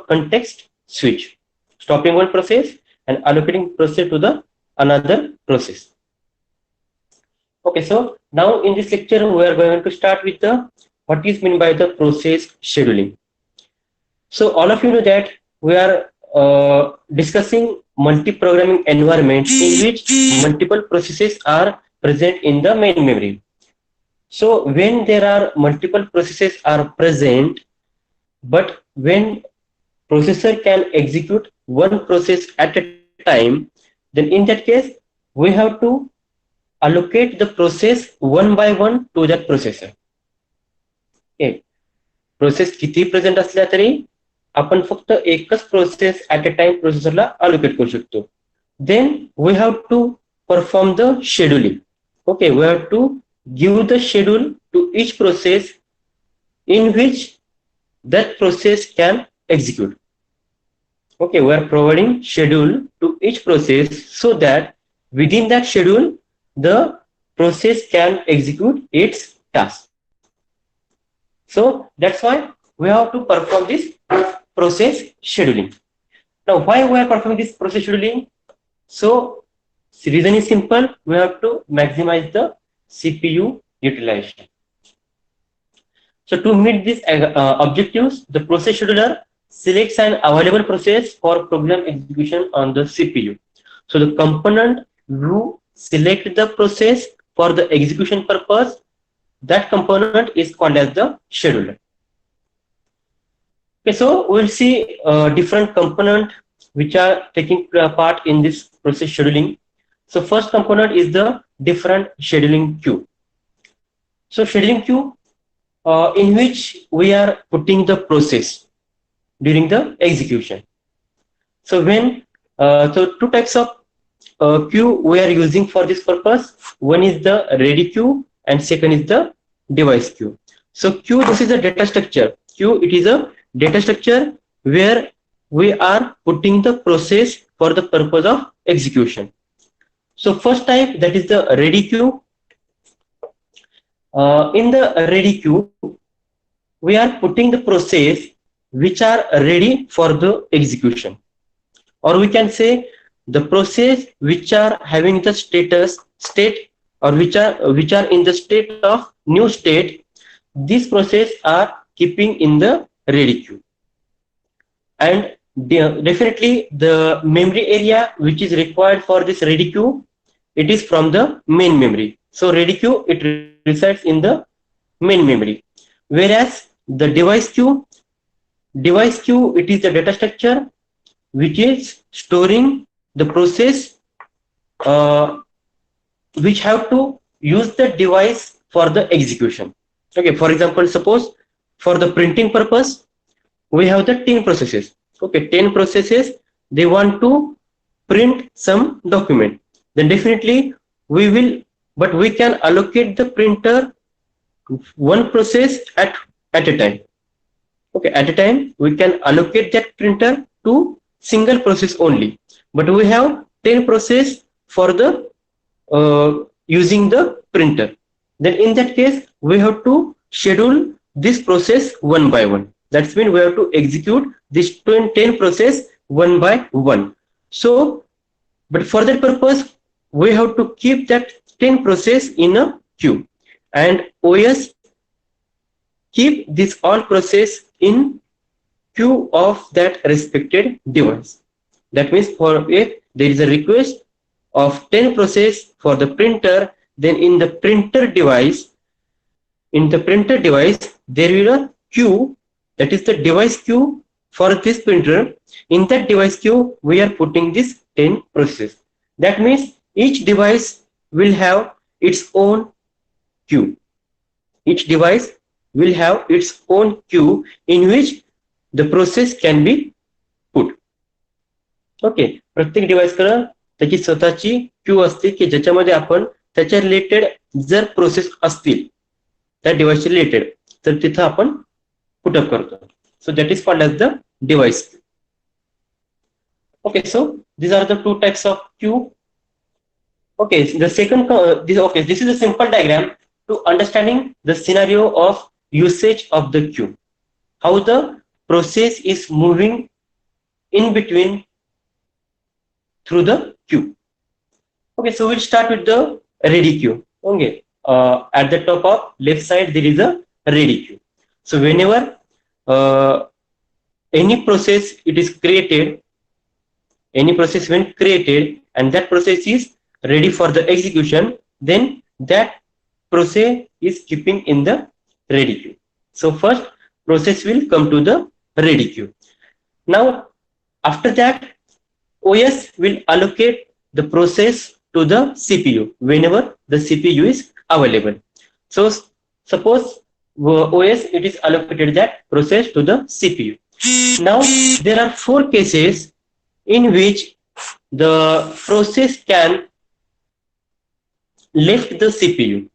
context switch, stopping one process and allocating process to the another process. Okay, so now in this lecture we are going to start with the what is meant by the process scheduling. So all of you know that we are discussing multi-programming environment in which multiple processes are present in the main memory. So when there are multiple processes are present, but when processor can execute one process at a time, then in that case we have to allocate the process one by one to that processor. Okay. Process किती present असल्या तरी आपण फक्त एकच process at a time प्रोसेसरला allocate करू शकतो. Then we have to perform the scheduling. Okay, we have to give the schedule to each process in which that process can execute. Okay, we are providing schedule to each process so that within that schedule the process can execute its task. So that's why we have to perform this process scheduling. Now why we are performing this process scheduling? So the reason is simple, we have to maximize the CPU utilization. So to meet these objectives, the process scheduler selects an available process for program execution on the CPU. So the component who select the process for the execution purpose, that component is called as the scheduler. Okay, so we'll see different components which are taking part in this process scheduling. So first component is the different scheduling queue. So scheduling queue in which we are putting the process during the execution. So when so two types of queue we are using for this purpose. One is the ready queue and second is the device queue. So queue, this is a data structure. Queue, it is a data structure where we are putting the process for the purpose of execution. So first type, that is the ready queue. In the ready queue, we are putting the process which are ready for the execution, or we can say the process which are having the state or which are in the state of new state. These process are keeping in the ready queue, and definitely the memory area which is required for this ready queue, it is from the main memory. So ready queue, it resides in the main memory, whereas the device queue, it is the data structure which is storing the process which have to use the device for the execution. Okay, for example, suppose for the printing purpose we have the 10 processes. Okay, 10 processes, they want to print some document, then definitely we will, but we can allocate the printer one process at a time. Okay, at a time we can allocate that printer to single process only, but we have 10 process for the using the printer. Then in that case we have to schedule this process one by one. That's mean we have to execute this 10 process one by one. So but for that purpose we have to keep that 10 process in a queue, and OS keep this all process in queue of that respected device. That means for if there is a request of 10 process for the printer, then in the printer device there will a queue, that is the device queue for this printer. In that device queue we are putting this 10 processes. That means each device will have its own queue. Each device will have its own queue in which the process can be put. Okay, प्रत्येक device कडे त्याची स्वतःची Q असते की ज्याच्यामध्ये आपण त्याच्या related जर प्रोसेस असतील त्या डिव्हाइसच्या रिलेटेड तर तिथं आपण पुट अप करतो. So that is called as the device queue. Okay, so these are the two types of queue. Okay, the second this is a simple diagram to understanding the scenario of usage of the queue. How the process is moving in between through the queue. Okay, so we'll start with the ready queue. Okay, at the top of left side there is a ready queue. So whenever any process it is created, any process when created and that process is ready for the execution, then that process is keeping in the ready queue. So first process will come to the ready queue. Now after that OS will allocate the process to the CPU whenever the CPU is available. So suppose OS it is allocated that process to the CPU. Now there are 4 cases in which the process can left the CPU.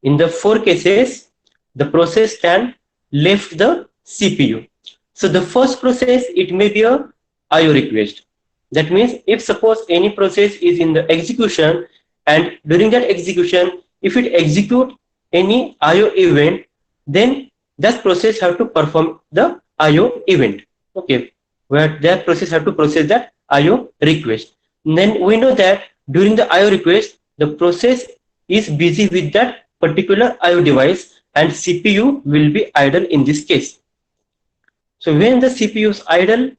In the 4 cases, the process can left the CPU. So the first process, it may be a IO request. That means if suppose any process is in the execution and during that execution, if it execute any IO event, then that process have to perform the IO event. Okay, where that process have to process that IO request. And then we know that during the IO request, the process is busy with that particular IO device and CPU will be idle in this case. So when the CPU is idle,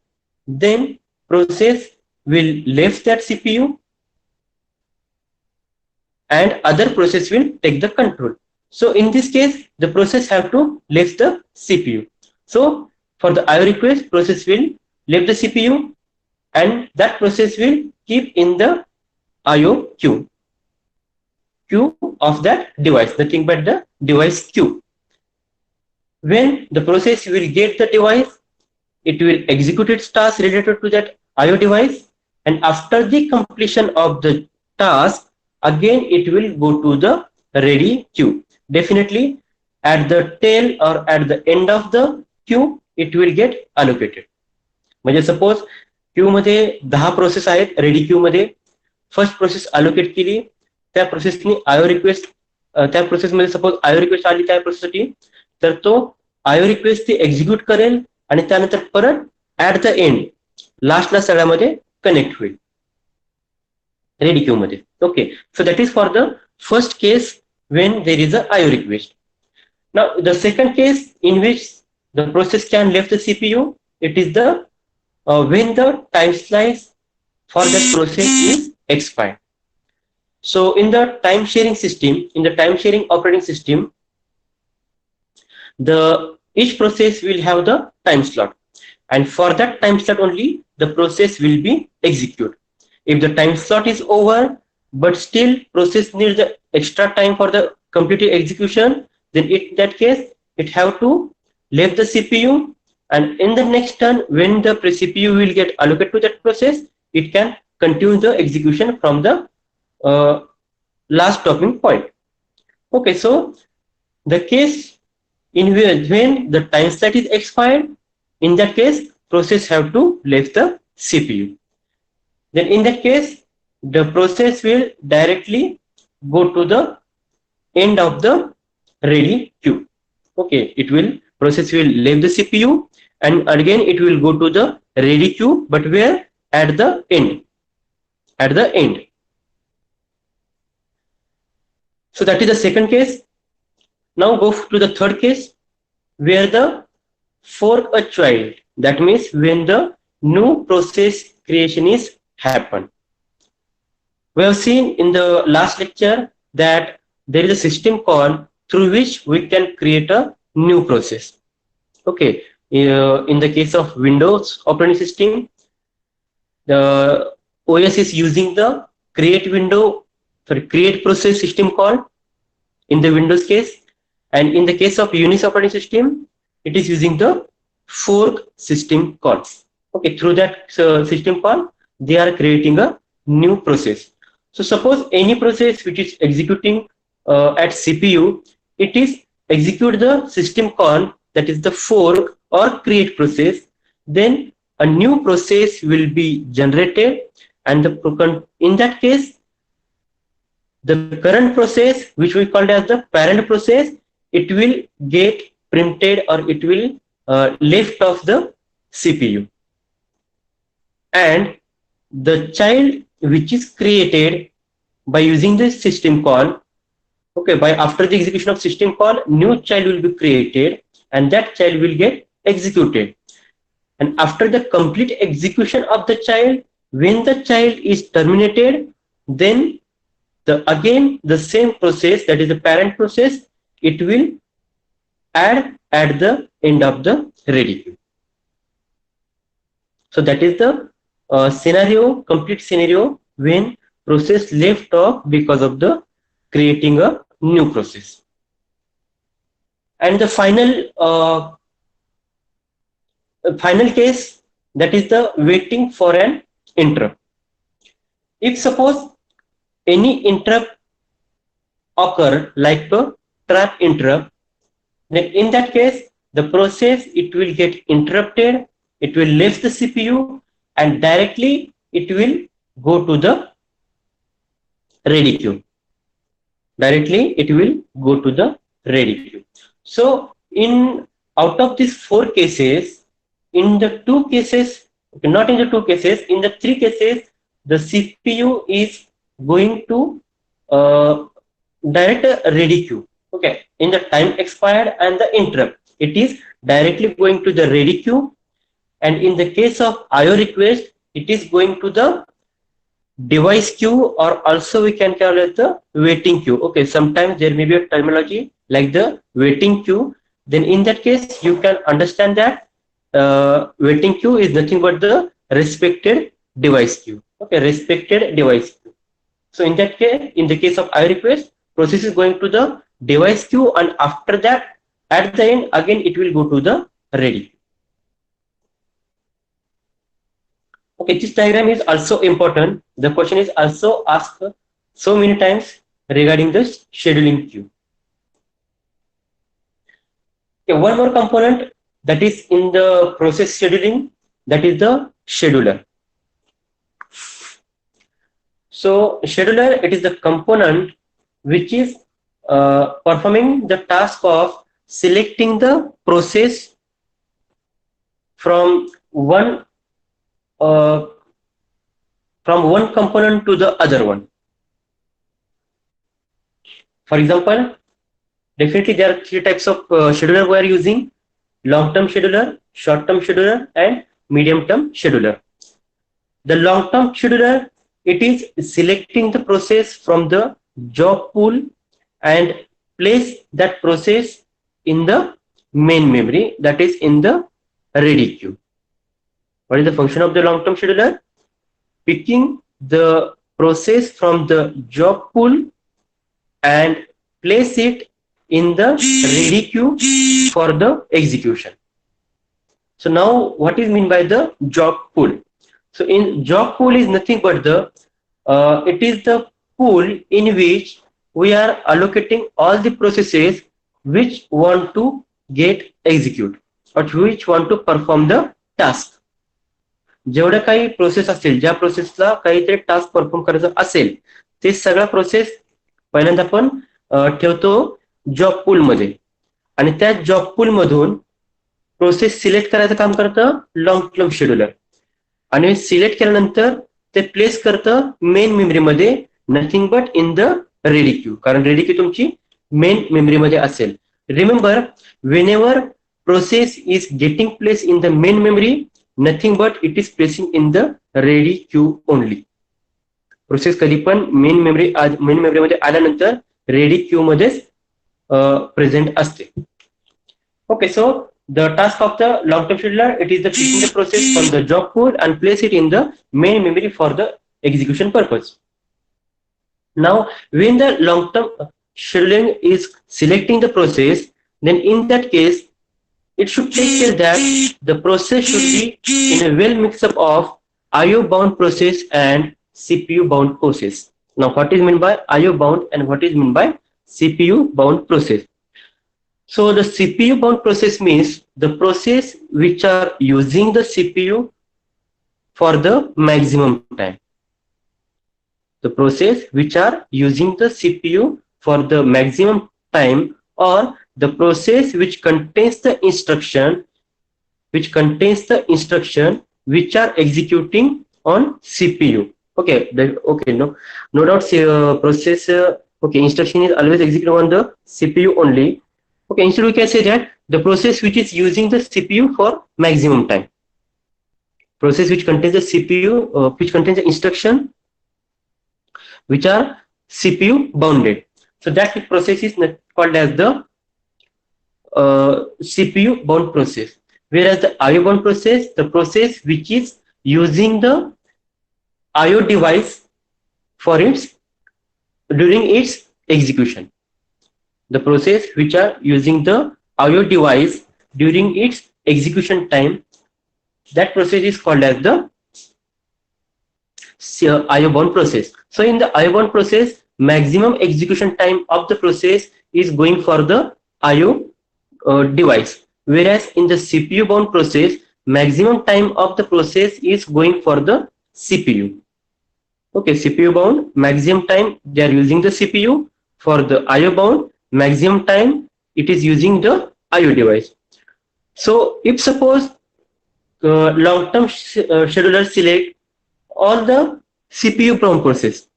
then process will left that CPU and other process will take the control. So in this case, the process have to left the CPU. So for the IO request, process will left the CPU and that process will keep in the IO queue of that device, nothing but the device queue. When the process will get the device, it will execute its task related to that IO device, and after the completion of the task, again it will go to the ready queue. Definitely at the tail or at the end of the queue, it will get allocated. म्हणजे suppose Q मध्ये 10 process आहेत ready queue मध्ये, first process allocate केली, त्या प्रोसेसनी आयो request, त्या प्रोसेसमध्ये suppose आयो रिक्वेस्ट आली त्या प्रोसेससाठी, तर तो आयो रिक्वेस्ट ती एक्झिक्यूट करेल आणि त्यानंतर परत ऍट द एंड लास्टला सगळ्यामध्ये कनेक्ट होईल रेडी क्यू मध्ये. Okay, so that is for the first case when there is a IO request. Now the second case in which the process can left the CPU, it is the when the time slice for that process is expired. So in the time sharing system, in the time sharing operating system, each process will have the time slot, and for that time slot only the process will be executed. If the time slot is over but still process needs the extra time for the completed execution, then in that case it have to leave the CPU, and in the next turn when the CPU will get allocated to that process, it can continue the execution from the last stopping point. Okay, so the case in which when the time slot is expired, in that case process have to leave the CPU. Then in that case the process will directly go to the end of the ready queue. Okay, process will leave the CPU and again it will go to the ready queue, but where? At the end. At the end. So that is the second case. Now go to the third case where the fork a child. That means when the new process creation is happen. We have seen in the last lecture that there is a system call through which we can create a new process. Okay, in the case of Windows operating system, the OS is using the create process system call in the Windows case, and in the case of Unix operating system, it is using the fork system call. Okay, through that system call, they are creating a new process. So suppose any process which is executing at CPU, it is execute the system call, that is the fork or create process, then a new process will be generated, and in that case the current process which we called as the parent process, it will get printed or it will left of the CPU, and the child which is created by using the system call, okay, by after the execution of system call, new child will be created and that child will get executed. And after the complete execution of the child, when the child is terminated, then again the same process, that is the parent process, it will add at the end of the ready queue. So that is the complete scenario when process left off because of the creating a new process. And the final case, that is the waiting for an interrupt. If suppose any interrupt occur like a trap interrupt, then in that case the process, it will get interrupted, it will leave the CPU and directly it will go to the ready queue. Directly it will go to the ready queue. So in out of these 4 cases, in the 2 cases, not in the 2 cases, in the 3 cases, the CPU is going to direct a ready queue. Okay, in the time expired and the interrupt, it is directly going to the ready queue. And in the case of IO request, it is going to the device queue, or also we can call it the waiting queue. Okay, sometimes there may be a terminology like the waiting queue. Then in that case, you can understand that waiting queue is nothing but the respected device queue. Okay, respected device queue. So in that case, in the case of IO request, process is going to the device queue, and after that, at the end, again it will go to the ready queue. Okay, this diagram is also important. The question is also asked so many times regarding the scheduling queue. Okay, one more component that is in the process scheduling, that is the scheduler. So scheduler, it is the component which is performing the task of selecting the process from one component to the other one. For example, definitely there are 3 types of scheduler we are using: long-term scheduler, short-term scheduler, and medium-term scheduler. The long-term scheduler, it is selecting the process from the job pool and place that process in the main memory, that is in the ready queue. What is the function of the long-term scheduler? Picking the process from the job pool and place it in the ready queue for the execution. So now what is meant by the job pool? So in job pool is nothing but the it is the pool in which we are allocating all the processes which want to get execute or which want to perform the task. जेवढे काही process असतील, ज्या प्रोसेसला काहीतरी task perform करायचं असेल, ते सगळा प्रोसेस पहिल्यांदा आपण ठेवतो जॉब पूल मध्ये, आणि त्या जॉब पूल मधून प्रोसेस सिलेक्ट करायचं काम करतं लॉंग टर्म शेड्यूलर, आणि सिलेक्ट केल्यानंतर ते प्लेस करतं मेन मेमरी मध्ये, nothing but in the ready queue, कारण रेडी क्यू तुमची मेन मेमरी मध्ये असेल. Remember, whenever process is getting placed in the main memory, nothing but it is placing in the ready queue only. Process कधी पण main memory मध्ये आल्यानंतर ready queue मध्ये present असते. Okay, so the task of the long-term scheduler, it is the picking the process from the job pool and place it in the main memory for the execution purpose. Now, when the long-term scheduling is selecting the process, then in that case, it should take care that the process should be in a well mix-up of IO bound process and CPU bound process. Now, what is meant by IO bound and what is meant by CPU bound process? So the CPU bound process means the process which are using the CPU for the maximum time. The process which are using the CPU for the maximum time, or the process which contains the instruction which contains the instruction which are executing on CPU. Okay, no doubt. Process. Okay, instruction is always executed on the CPU only. Okay, instead we can say that the process which is using the CPU for maximum time. Process which contains the CPU, which contains the instruction which are CPU bounded. So that process is called as the CPU bound process. Whereas the IO bound process, the process which is using the IO device for its during its execution. The process which are using the IO device during its execution time, that process is called as the IO bound process. So in the IO bound process, maximum execution time of the process is going for the IO device, whereas in the CPU bound process, maximum time of the process is going for the CPU. Okay, CPU bound, maximum time they are using the CPU. For the IO bound, maximum time it is using the IO device. So if suppose long-term scheduler select all the CPU bound process,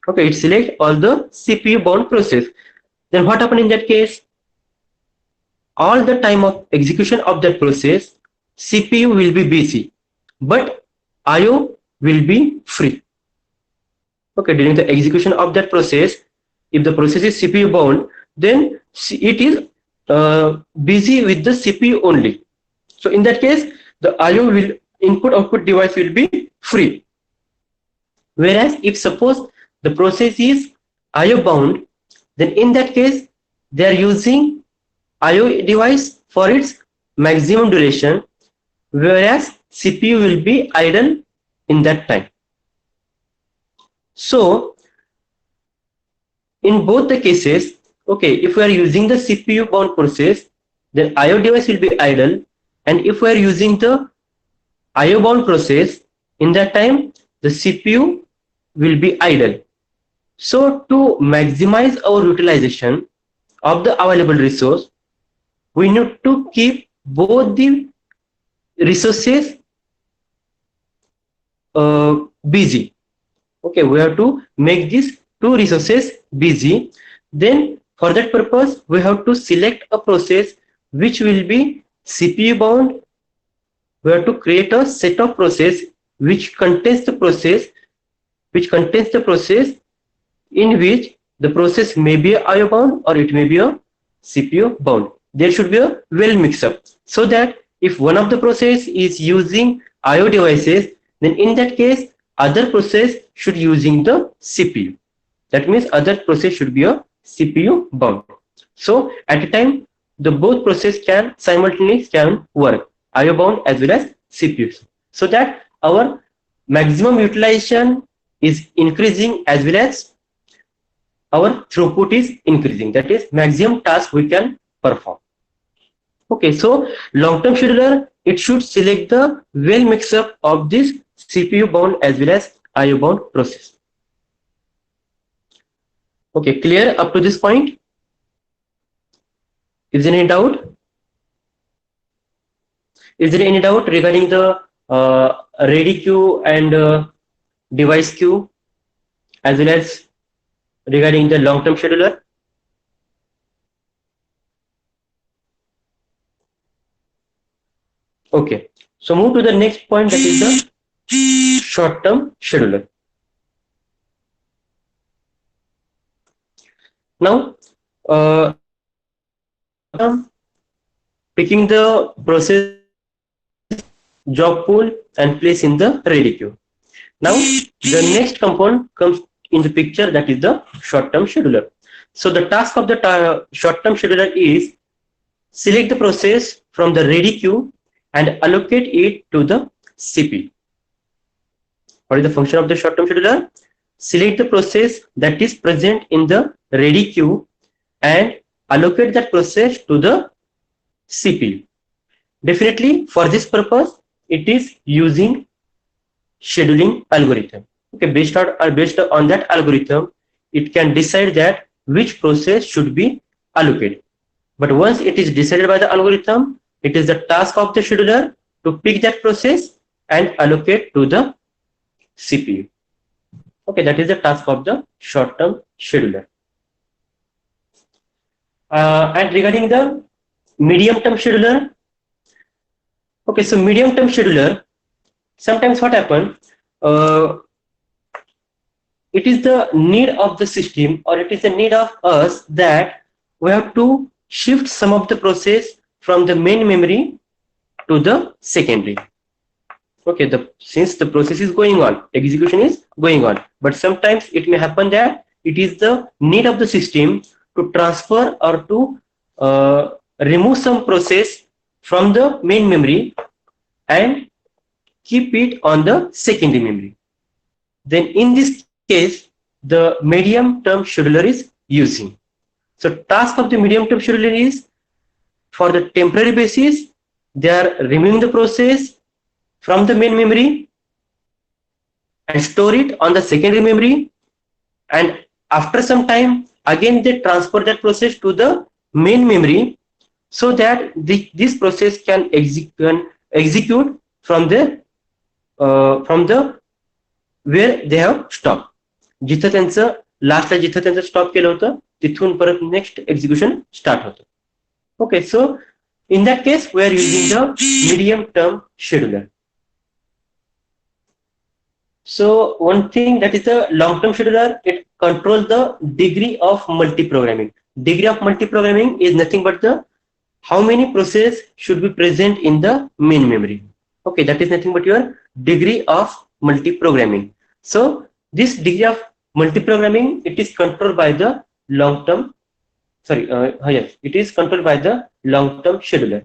okay, it select all the CPU bound process, then what happen in that case? All the time of execution of that process, CPU will be busy, but IO will be free. Okay, during the execution of that process, if the process is CPU bound, then it is busy with the CPU only. So in that case, the IO will input output device will be free. Whereas if suppose the process is IO bound, then in that case they are using IO device for its maximum duration, whereas CPU will be idle in that time. So in both the cases, okay, if we are using the CPU bound process, then IO device will be idle, and if we are using the IO bound process, in that time the CPU will be idle. So to maximize our utilization of the available resource, we need to keep both the resources busy. Okay, we have to make these two resources busy. Then for that purpose, we have to select a process which will be CPU bound. We have to create a set of process which contains the process in which the process may be a IO bound or it may be a CPU bound. There should be a well mix up, so that if one of the process is using IO devices, then in that case other process should using the CPU. That means other process should be a CPU bound. So at a time the both process can simultaneously work, IO bound as well as CPU, so that our maximum utilization is increasing as well as our throughput is increasing. That is maximum task we can perform. Okay, so long-term scheduler, it should select the well mix up of this CPU bound as well as IO bound process. Okay, clear up to this point? Is there any doubt? Is there any doubt regarding the ready queue and device queue, as well as regarding the long-term scheduler? Okay, so move to the next point, that is the short-term scheduler. Now, picking the process job pool and place in the ready queue. Now, the next component comes in the picture, that is the short-term scheduler. So the task of the short-term scheduler is select the process from the ready queue and allocate it to the CPU. What is the function of the short-term scheduler? Select the process that is present in the ready queue and allocate that process to the CPU. Definitely for this purpose, it is using scheduling algorithm. Okay, based on that algorithm, it can decide that which process should be allocated. But once it is decided by the algorithm, It is the task of the scheduler to pick that process and allocate to the CPU. Okay, that is the task of the short-term scheduler. And regarding the medium-term scheduler, okay, so medium-term scheduler, sometimes what happens, it is the need of the system, or it is the need of us, that we have to shift some of the process from the main memory to the secondary. Okay, since the process is going on, execution is going on, but sometimes it may happen that it is the need of the system to transfer or to remove some process from the main memory and keep it on the secondary memory. Then in this case, the medium term scheduler is using. So task of the medium term scheduler is, for the temporary basis, they are removing the process from the main memory and store it on the secondary memory, and after some time again they transfer that process to the main memory, so that this process can execute from the where they have stopped. जिथं त्यांचं लास्टला जिथं त्यांचं stop केलं होतं तिथून परत next execution start होतं. Okay, so in that case we are using the medium term scheduler. So one thing, that is the long term scheduler, it controls the degree of multi-programming. Degree of multi-programming is nothing but the how many processes should be present in the main memory. Okay, that is nothing but your degree of multi-programming. So this degree of multi-programming, it is controlled by the long-term, yes, it is controlled by the long-term scheduler.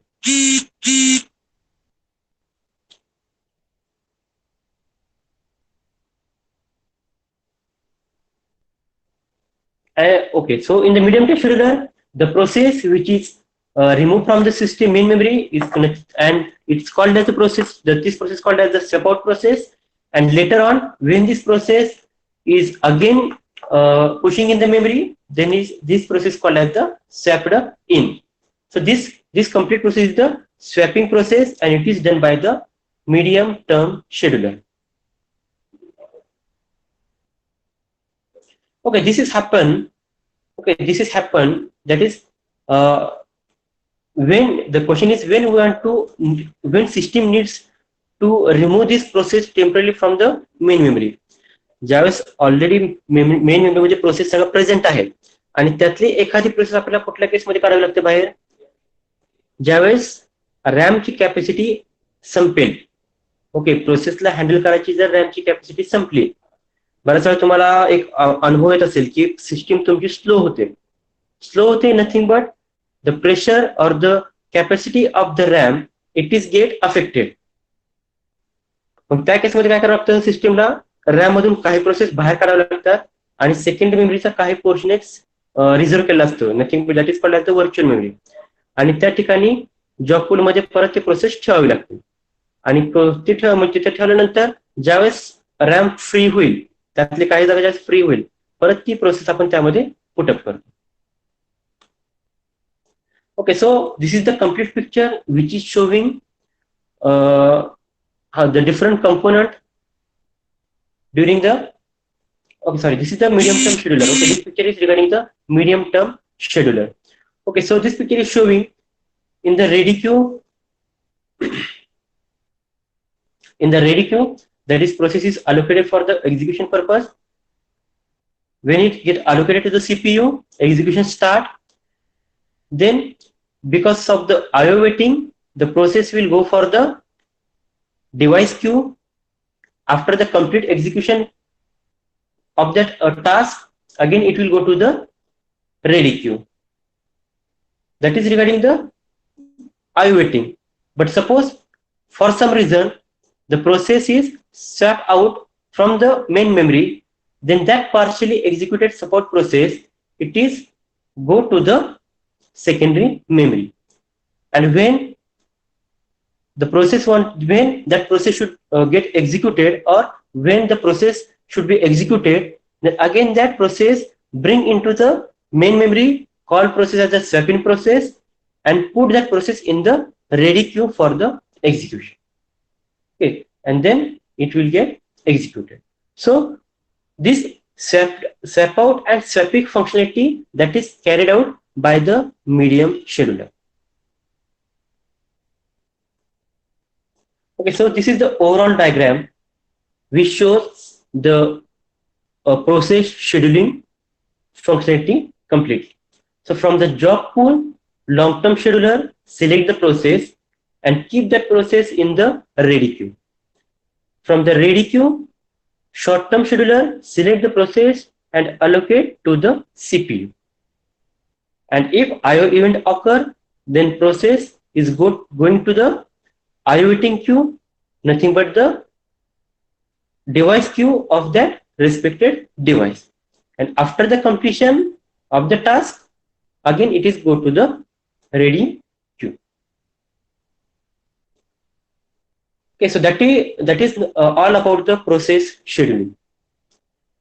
Okay, so in the medium-term scheduler, the process which is removed from the system main memory is connected, and it's called as the process. This process is called as the swap out process. And later on, when this process is again pushing in the memory, then this process called as the swapped in. So this complete process is the swapping process, and it is done by the medium-term scheduler. Okay, this is happen. Okay, this is happen. That is when the question is, when system needs to remove this process temporarily from the main memory. ज्यावेळेस already main memory मध्ये process सगळं present आहे आणि त्यातली एखादी process आपल्याला कुठल्या केसमध्ये काढावी लागते बाहेर, ज्यावेळेस रॅमची कॅपॅसिटी संपेल. ओके, प्रोसेसला हँडल करायची जर रॅमची कॅपॅसिटी संपली, बऱ्याच वेळा तुम्हाला एक अनुभव येत असेल की सिस्टीम तुमची स्लो होते, nothing but the pressure or the capacity of the RAM it is get affected. मग त्या केसमध्ये काय करावं लागतं, सिस्टीमला रॅम मधून काही प्रोसेस बाहेर काढावे लागतात आणि सेकंडरी मेमरीचा काही पोर्शन रिझर्व्ह केला असतो, nothing that is called as the virtual memory. आणि त्या ठिकाणी जॉब पूल मध्ये परत ते प्रोसेस ठेवावी लागते. आणि तिथे ठेवल्यानंतर ज्यावेळेस रॅम फ्री होईल, त्यातली काही जागा ज्यावेळेस फ्री होईल, परत ती प्रोसेस आपण त्यामध्ये पुटअप करतो. Okay, so this is the complete picture which is showing the different component during the, okay, sorry, this is the medium term scheduler. Okay, this picture is regarding the medium term scheduler. Okay, so this picture is showing in the ready queue. In the ready queue, that is process is allocated for the execution purpose. When it get allocated to the CPU, execution start. Then because of the IO waiting, the process will go for the device queue. After the complete execution of that task, again it will go to the ready queue. That is regarding the IO waiting. But suppose for some reason the process is swapped out from the main memory, then that partially executed support process, it is go to the secondary memory. And when that process should get executed, or when the process should be executed, then again that process bring into the main memory, called process as the swapping process, and put that process in the ready queue for the execution. Okay, and then it will get executed. So this swap out and swapping functionality that is carried out by the medium scheduler. Okay, so this is the overall diagram which shows the process scheduling functionality completely. So from the job pool, long-term scheduler select the process and keep that process in the ready queue. From the ready queue, short-term scheduler select the process and allocate to the CPU. And if IO event occur, then process is going to the IO waiting queue, nothing but the device queue of that respected device. And after the completion of the task, again it is go to the ready queue. Okay, so that is all about the process scheduling.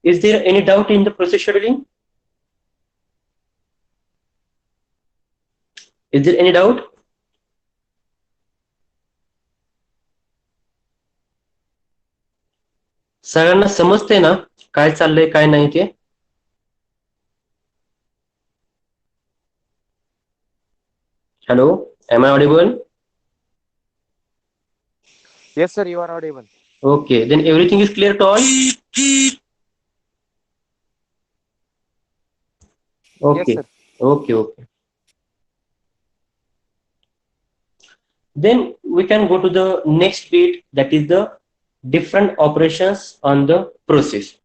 Is there any doubt in the process scheduling? Is there any doubt? सगळ्यांना समजते ना काय चाललंय काय नाही ते? Hello, am I audible? Yes, sir, you are audible. Okay, then everything is clear to all? Okay, Yes, sir. okay. Then we can go to the next bit, that is the different operations on the process.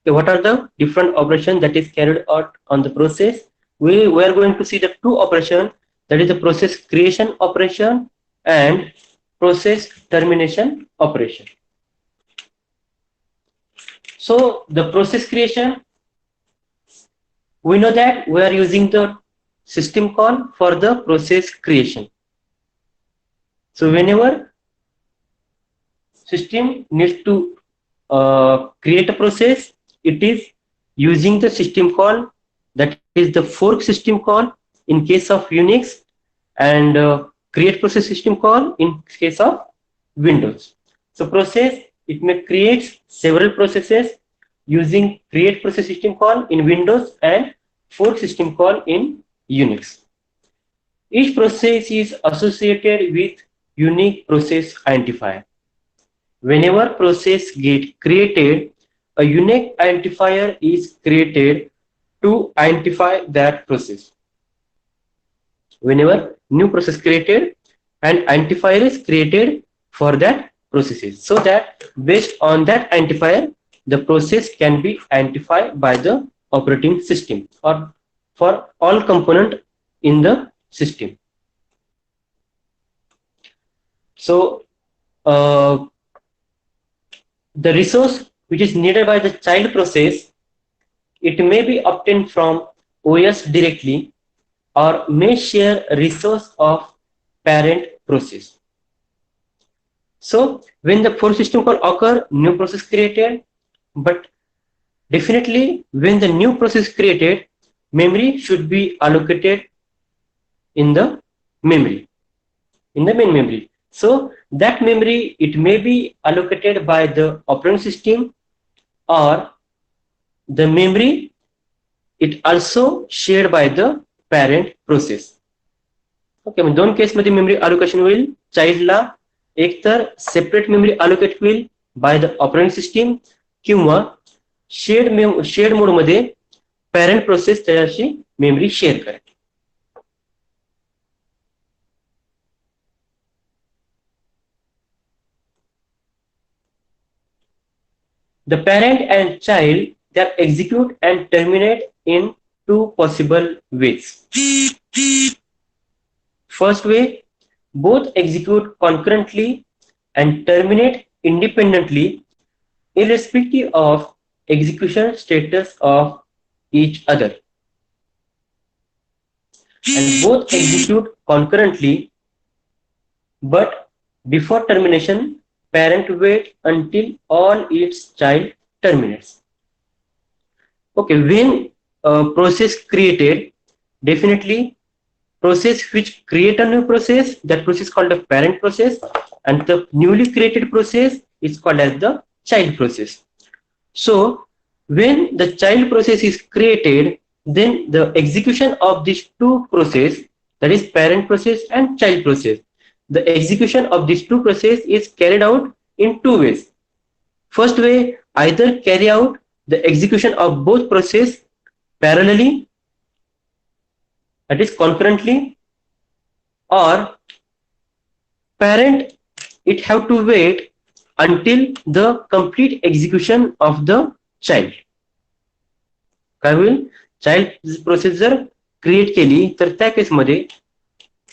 Okay, what are the different operations that is carried out on the process? We are going to see the two operations, that is the process creation operation and process termination operation. So the process creation, we know that we are using the system call for the process creation. So whenever system needs to create a process, it is using the system call, that is the fork system call in case of Unix, and create process system call in case of Windows. So process, it may create several processes using create process system call in Windows and fork system call in Unix. Each process is associated with unique process identifier. Whenever process get created, a unique identifier is created to identify that process. Whenever new process created, an identifier is created for that processes, so that based on that identifier, the process can be identified by the operating system or for all component in the system. So the resource which is needed by the child process, it may be obtained from OS directly or may share resource of parent process. So when the fork system call occur, new process created, but definitely when the new process created, memory should be allocated in the memory, in the main memory. So that memory, it may be allocated by the operating system, or the memory, it also shared by the parent process. Okay, म्हणजे दोन case मध्ये memory allocation होईल. चाइल्डला एक तर separate memory allocate होईल by the operating system, किंवा shared mode मध्ये parent process त्याच्याशी मेमरी शेअर करेल. The parent and child, they are execute and terminate in two possible ways. First way, both execute concurrently and terminate independently, irrespective of execution status of each other. And both execute concurrently, but before termination, parent wait until all its child terminates. Okay, when a process created, definitely process which create a new process, that process is called the parent process, and the newly created process is called as the child process. So when the child process is created, then the execution of these two process, that is parent process and child process, the execution of these two process is carried out in two ways. First way, either carry out the execution of both process parallelly, that is concurrently, or parent it have to wait until the complete execution of the child. काय होईल, child process जर create केली तर त्या केसमध्ये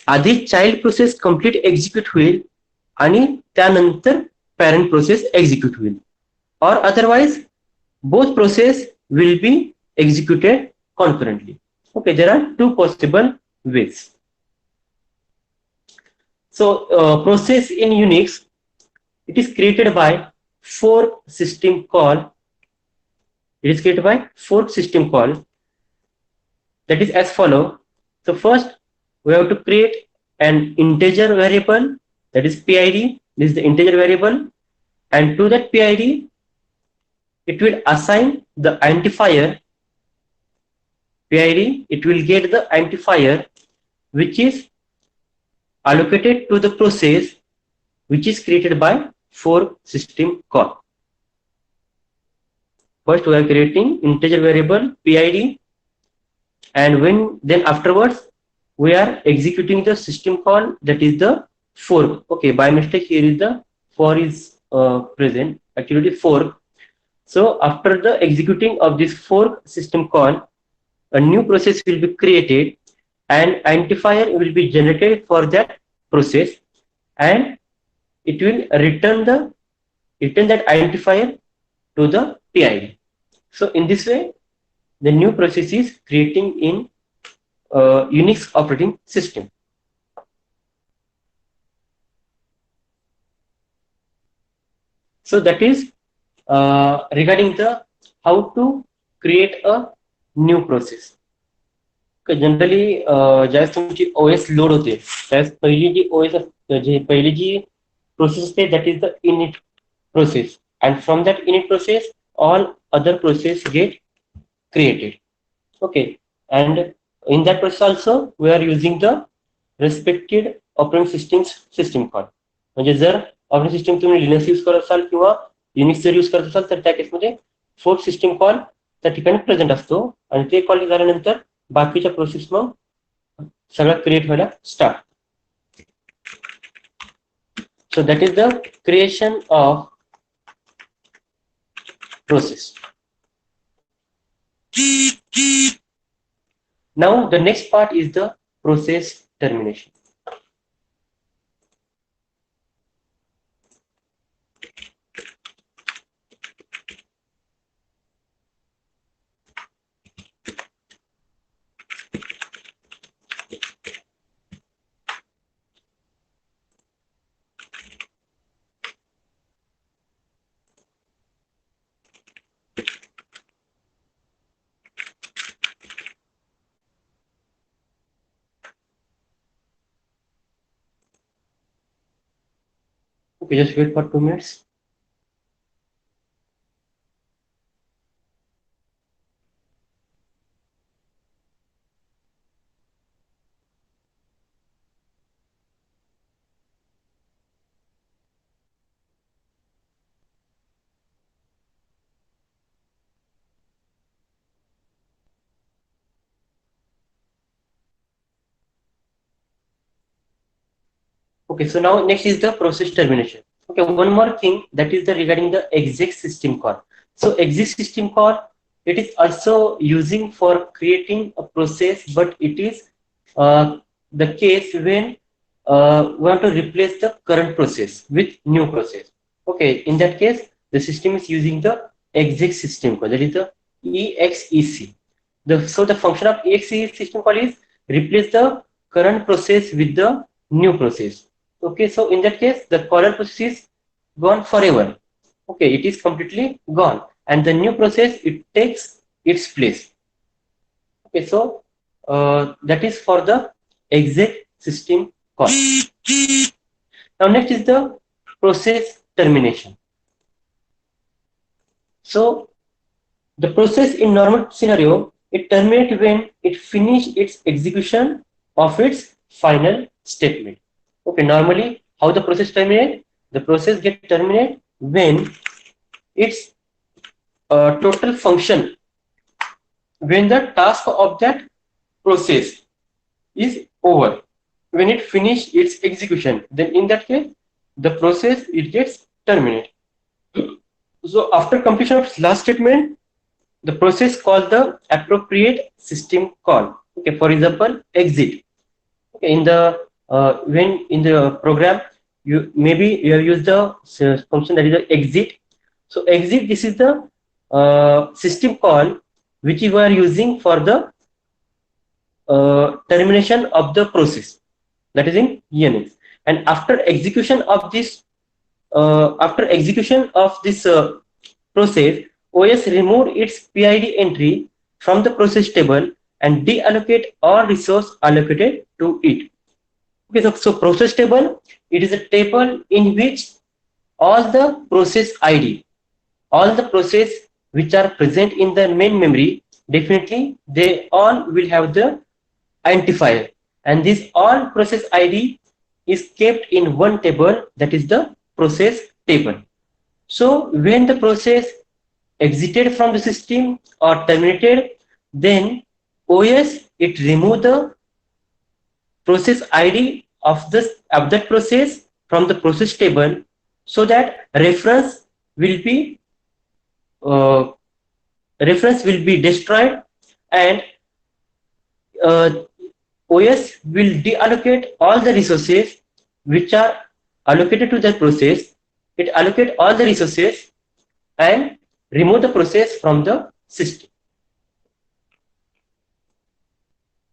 आधी child process complete execute होईल आणि त्यानंतर पॅरेंट प्रोसेस एक्झिक्यूट होईल, और otherwise both process will be executed concurrently. Okay, there are two possible ways. So process in Unix, it is created by fork system call. It is created by fork system call, that is as follow. So first we have to create an integer variable, that is PID. This is the integer variable, and to that PID it will assign the identifier PID. It will get the identifier which is allocated to the process which is created by fork system call. First we are creating integer variable PID, and then afterwards we are executing the system call, that is the fork. Okay, by mistake here is the for is present, actually fork. So after the executing of this fork system call, a new process will be created and identifier will be generated for that process, and it will return that identifier to the PID. So in this way the new process is creating in Unix operating system. So that is regarding the how to create a new process. Generally ज्यावेळेस तुमची OS load होते त्यावेळेस पहिली जी OS पहिली जी process असते that is the init process, and from that init process all other process get created. Okay, and in that process also we are using the respected operating system call. म्हणजे जर operating system तुम्ही Linux use करत असाल किंवा Unix जर use करत असाल तर त्या केसमध्ये फोर्क सिस्टम कॉल त्या ठिकाणी प्रेझेंट असतो, आणि ते कॉल झाल्यानंतर बाकीच्या प्रोसेस मग सगळं क्रिएट व्हायला start. So that is the creation of process. Now the next part is the process termination. Okay, just wait for 2 minutes. Okay, so now next is the process termination. Okay, one more thing, that is the regarding the exec system call. So exec system call, it is also using for creating a process, but it is the case when we want to replace the current process with new process. Okay, in that case the system is using the exec system call, that is the EXEC. So the function of EXEC system call is replace the current process with the new process. Okay, so in that case the current process is gone forever. Okay, it is completely gone, and the new process, it takes its place. Okay, so that is for the exec system call. Now next is the process termination. So the process in normal scenario, it terminates when it finishes its execution of its final statement. Okay, normally how the process terminate? The process get terminated when its total function, when the task of that process is over, when it finish its execution, then in that case the process it gets terminated. So after completion of last statement, the process called the appropriate system call. Okay, for example, exit. Okay, in the when in the program you maybe you have used the function that is the exit. So exit, this is the system call which we are using for the termination of the process, that is in Unix. And after execution of this process, OS remove its PID entry from the process table and deallocate all resource allocated to it. Okay, so process table, it is a table in which all the process ID, all the process which are present in the main memory, definitely they all will have the identifier, and this all process ID is kept in one table, that is the process table. So when the process exited from the system or terminated, then OS it remove the process ID of that process from the process table, so that uh, reference will be destroyed, and OS will deallocate all the resources which are allocated to that process. It allocate all the resources and remove the process from the system.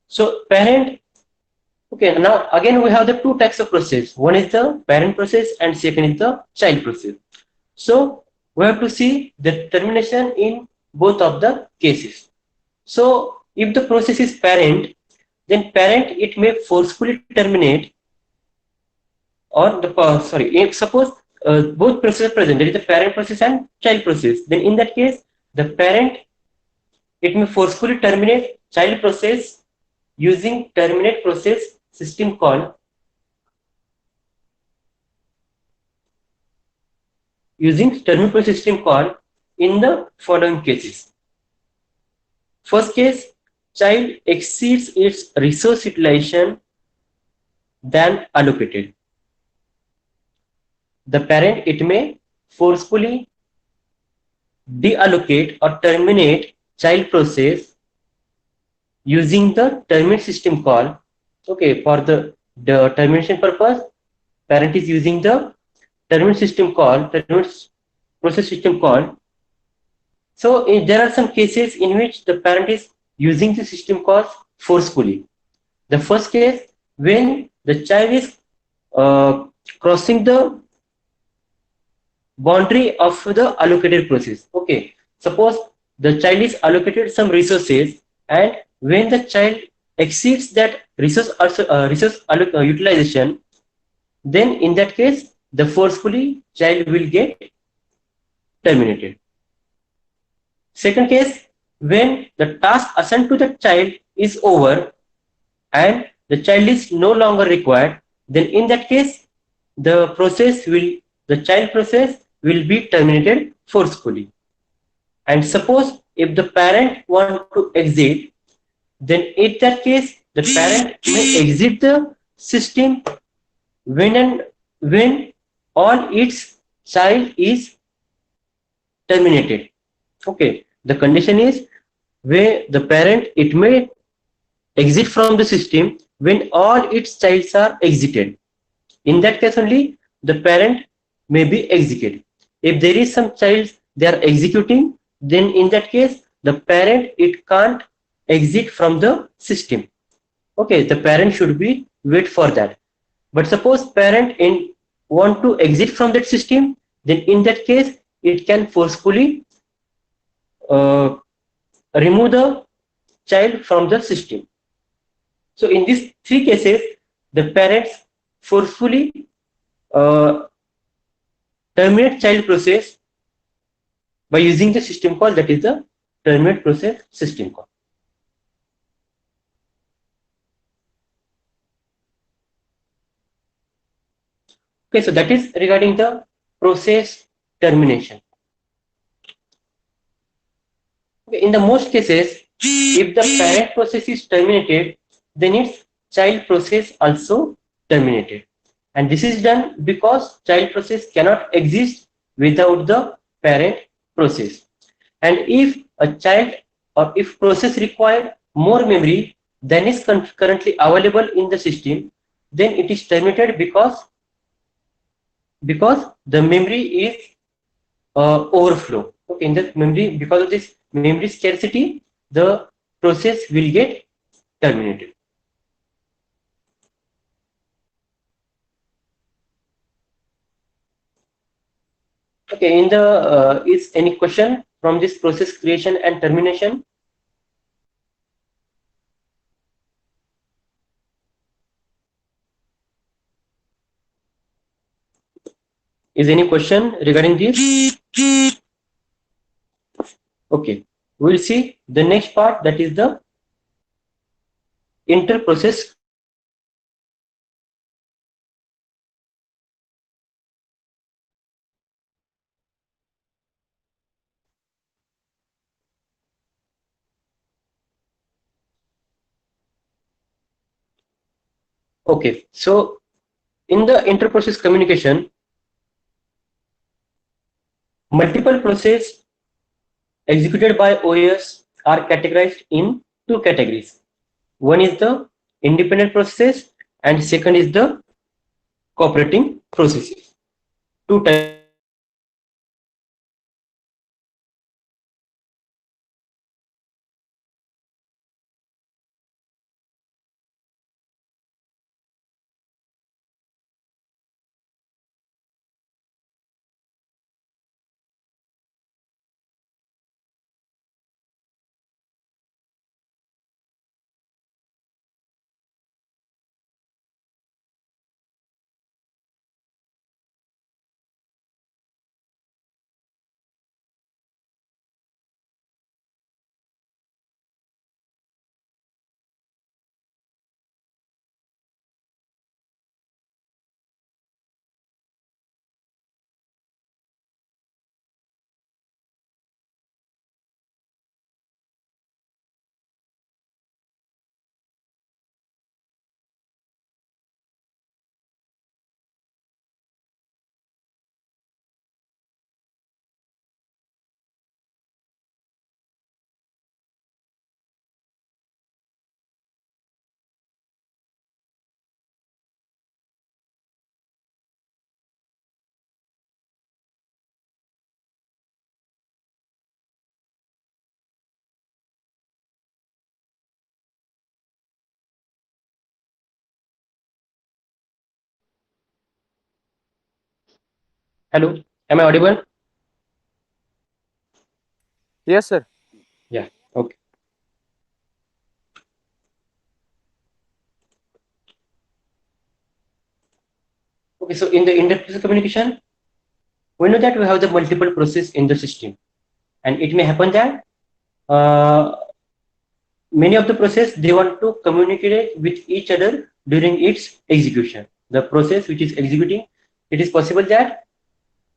So parent, okay, now again we have the two types of process. One is the parent process and second is the child process. So we have to see the termination in both of the cases. So if the process is parent, then parent it may forcefully terminate, or the if suppose both processes are present, there is the parent process and child process, then in that case the parent it may forcefully terminate child process using terminate process system call, in the following cases. First case, child exceeds its resource utilization than allocated. The parent it may forcefully deallocate or terminate child process using the terminate system call. Okay, for the termination purpose, parent is using the terminate process system call. So there are some cases in which the parent is using the system calls forcefully. The first case, when the child is crossing the boundary of the allocated process. Okay, suppose the child is allocated some resources, and when the child exceeds that resource utilization, then in that case the forcefully child will get terminated. Second case, when the task assigned to the child is over and the child is no longer required, then in that case the child process will be terminated forcefully. And suppose if the parent want to exit, then in that case the parent may exit the system when all its child is terminated. Okay, the condition is where the parent it may exit from the system when all its childs are exited. In that case only the parent may be executed. If there is some child they are executing, then in that case the parent it can't exit from the system. Okay, the parent should be wait for that. But suppose parent want to exit from that system, then in that case it can forcefully remove the child from the system. So in these three cases, the parents forcefully terminate child process by using the system call, that is the terminate process system call. Okay, so that is regarding the process termination. Okay, in the most cases, if the parent process is terminated, then its child process also terminated. And this is done because child process cannot exist without the parent process. And if a child or if process require more memory than is currently available in the system, then it is terminated because the memory is overflow. Okay, in the memory, because of this memory scarcity, the process will get terminated. Okay, in the is any question from this process creation and termination? Is any question regarding this? Okay, we'll see the next part, that is the inter-process. Okay, so in the inter-process communication, multiple process executed by OS are categorized in two categories. One is the independent processes and second is the cooperating processes. Two types. Hello, am I audible? Yes, sir. Yeah, okay. Okay, so in the inter-process communication, we know that we have the multiple process in the system, and it may happen that many of the process they want to communicate with each other during its execution. The process which is executing, it is possible that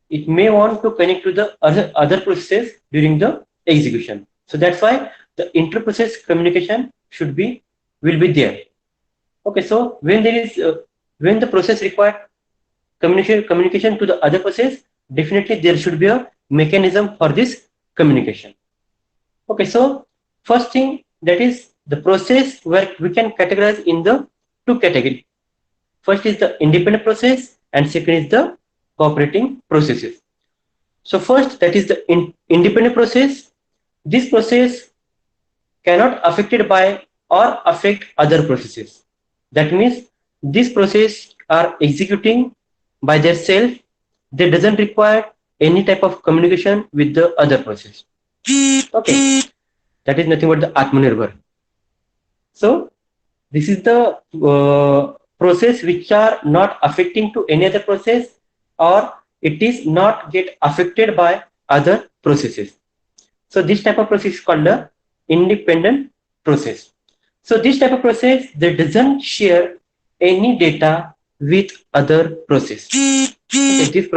it may want to connect to the other processes during the execution. So that's why the inter-process communication will be there. Okay, so when there is when the process require communication to the other process, definitely there should be a mechanism for this communication. Okay, so first thing, that is the process where we can categorize in the two categories. First is the independent process and second is the cooperating processes. So first, that is the independent process. This process cannot affected by or affect other processes. That means these processes are executing by themselves. They doesn't require any type of communication with the other process. Okay, that is nothing but the Atmanirbhar. So This is the process which are not affecting to any other process, or it is not get affected by other processes. So this type of process is called the independent process. So this type of process that doesn't share any data with other process. Okay, this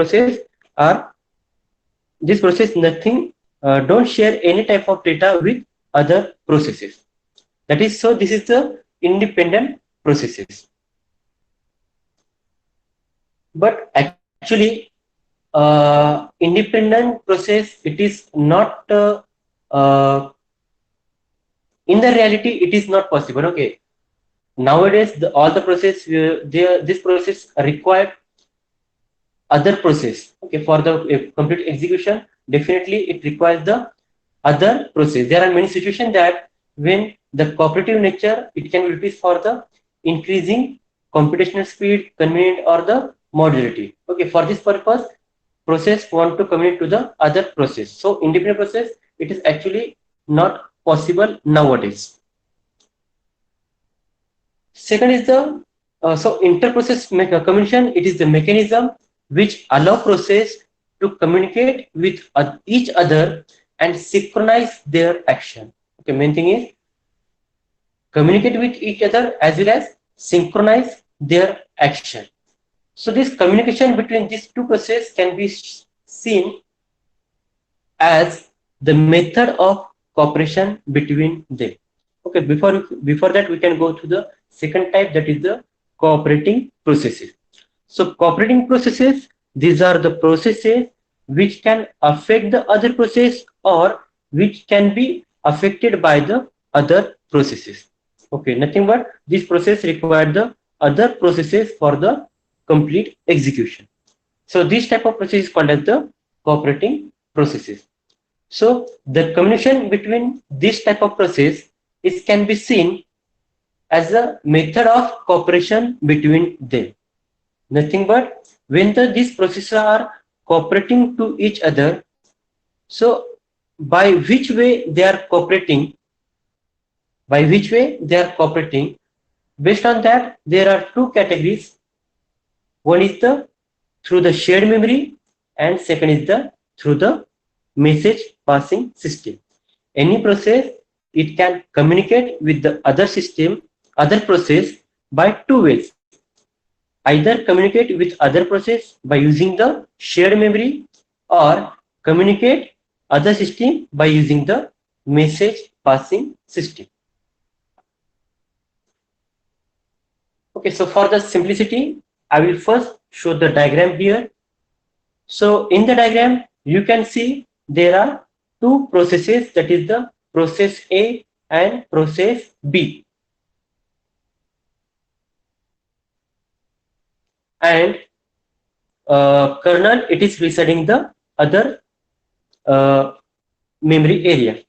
process nothing don't share any type of data with other processes. That is, so this is the independent processes. But actually, independent process, it is not in the reality it is not possible. Okay, nowadays all the process this process required other process. Okay, for the complete execution, definitely it requires the other process. There are many situations that when the cooperative nature, it can be utilized for the increasing computational speed, convenient, or the modularity. Okay, for this purpose, process want to communicate to the other process. So independent process, it is actually not possible nowadays. Second is the so interprocess communication. It is the mechanism which allow process to communicate with each other and synchronize their action. Okay, main thing is communicate with each other as well as synchronize their action. So this communication between these two processes can be seen as the method of cooperation between them. Okay, before that we can go to the second type, that is the cooperating processes. So cooperating processes, these are the processes which can affect the other process or which can be affected by the other processes. Okay, nothing but this process require the other processes for the complete execution. So this type of process is called as the cooperating processes. So the communication between this type of process is can be seen as a method of cooperation between them. Nothing but when these processes are cooperating to each other, so by which way they are cooperating, based on that there are two categories. One is the through the shared memory, and second is the through the message passing system. Any process, it can communicate with the other process by two ways. Either communicate with other process by using the shared memory, or communicate other system by using the message passing system. Okay, so for the simplicity, I will first show the diagram here. So in the diagram, you can see there are two processes, that is the process A and process B. And kernel, it is residing the other memory area.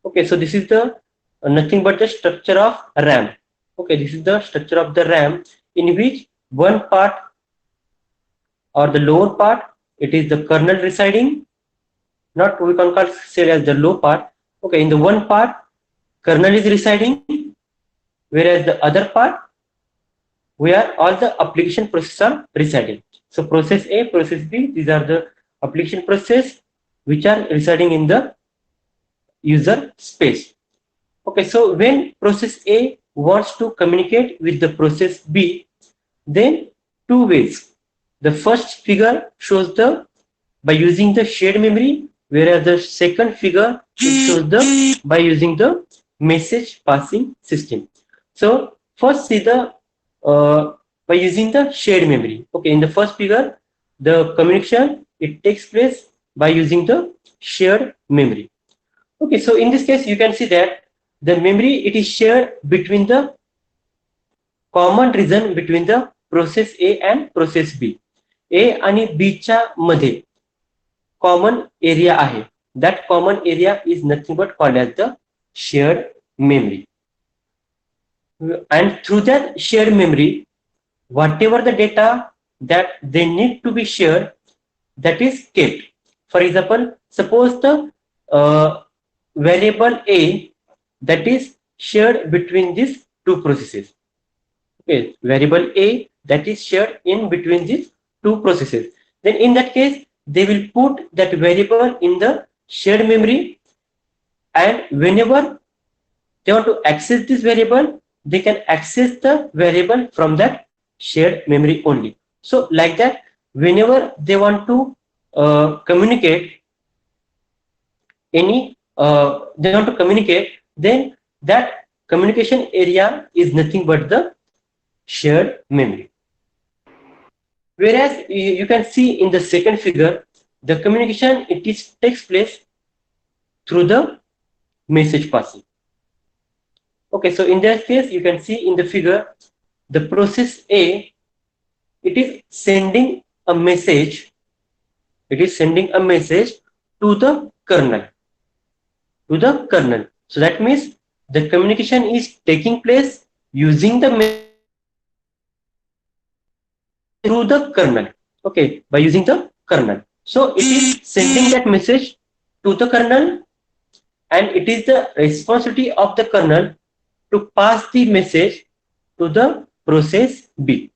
Okay, so this is the nothing but the structure of RAM. Okay, this is the structure of the RAM, in which one part or the lower part, it is the kernel residing. Not we can call say as the low part. Okay, in the one part kernel is residing, whereas the other part where all the application processes are residing. So process A, process B, these are the application process which are residing in the user space. Okay, so when process A wants to communicate with the process B, then two ways. The first figure shows the by using the shared memory, whereas the second figure shows the by using the message passing system. So first see the by using the shared memory. Okay, in the first figure, the communication, it takes place by using the shared memory. Okay, so in this case, you can see that the memory, it is shared between the common region between the process A and process B. A आणि B च्या मध्ये common area आहे. That common area is nothing but called as the shared memory. And through that shared memory, whatever the data that they need to be shared, that is kept. For example, suppose the variable A that is shared between these two processes. Okay, variable A that is shared in between these two processes. Then in that case, they will put that variable in the shared memory, and whenever they want to access this variable, they can access the variable from that shared memory only. So like that, whenever they want to communicate they want to communicate, then that communication area is nothing but the shared memory. Whereas you can see in the second figure, the communication takes place through the message passing. Okay, so in that case, you can see in the figure, the process A, it is sending a message. It is sending a message to the kernel. To the kernel. So that means the communication is taking place using the through the kernel. Okay, by using the kernel. So it is sending that message to the kernel, and it is the responsibility of the kernel to pass the message to the process B.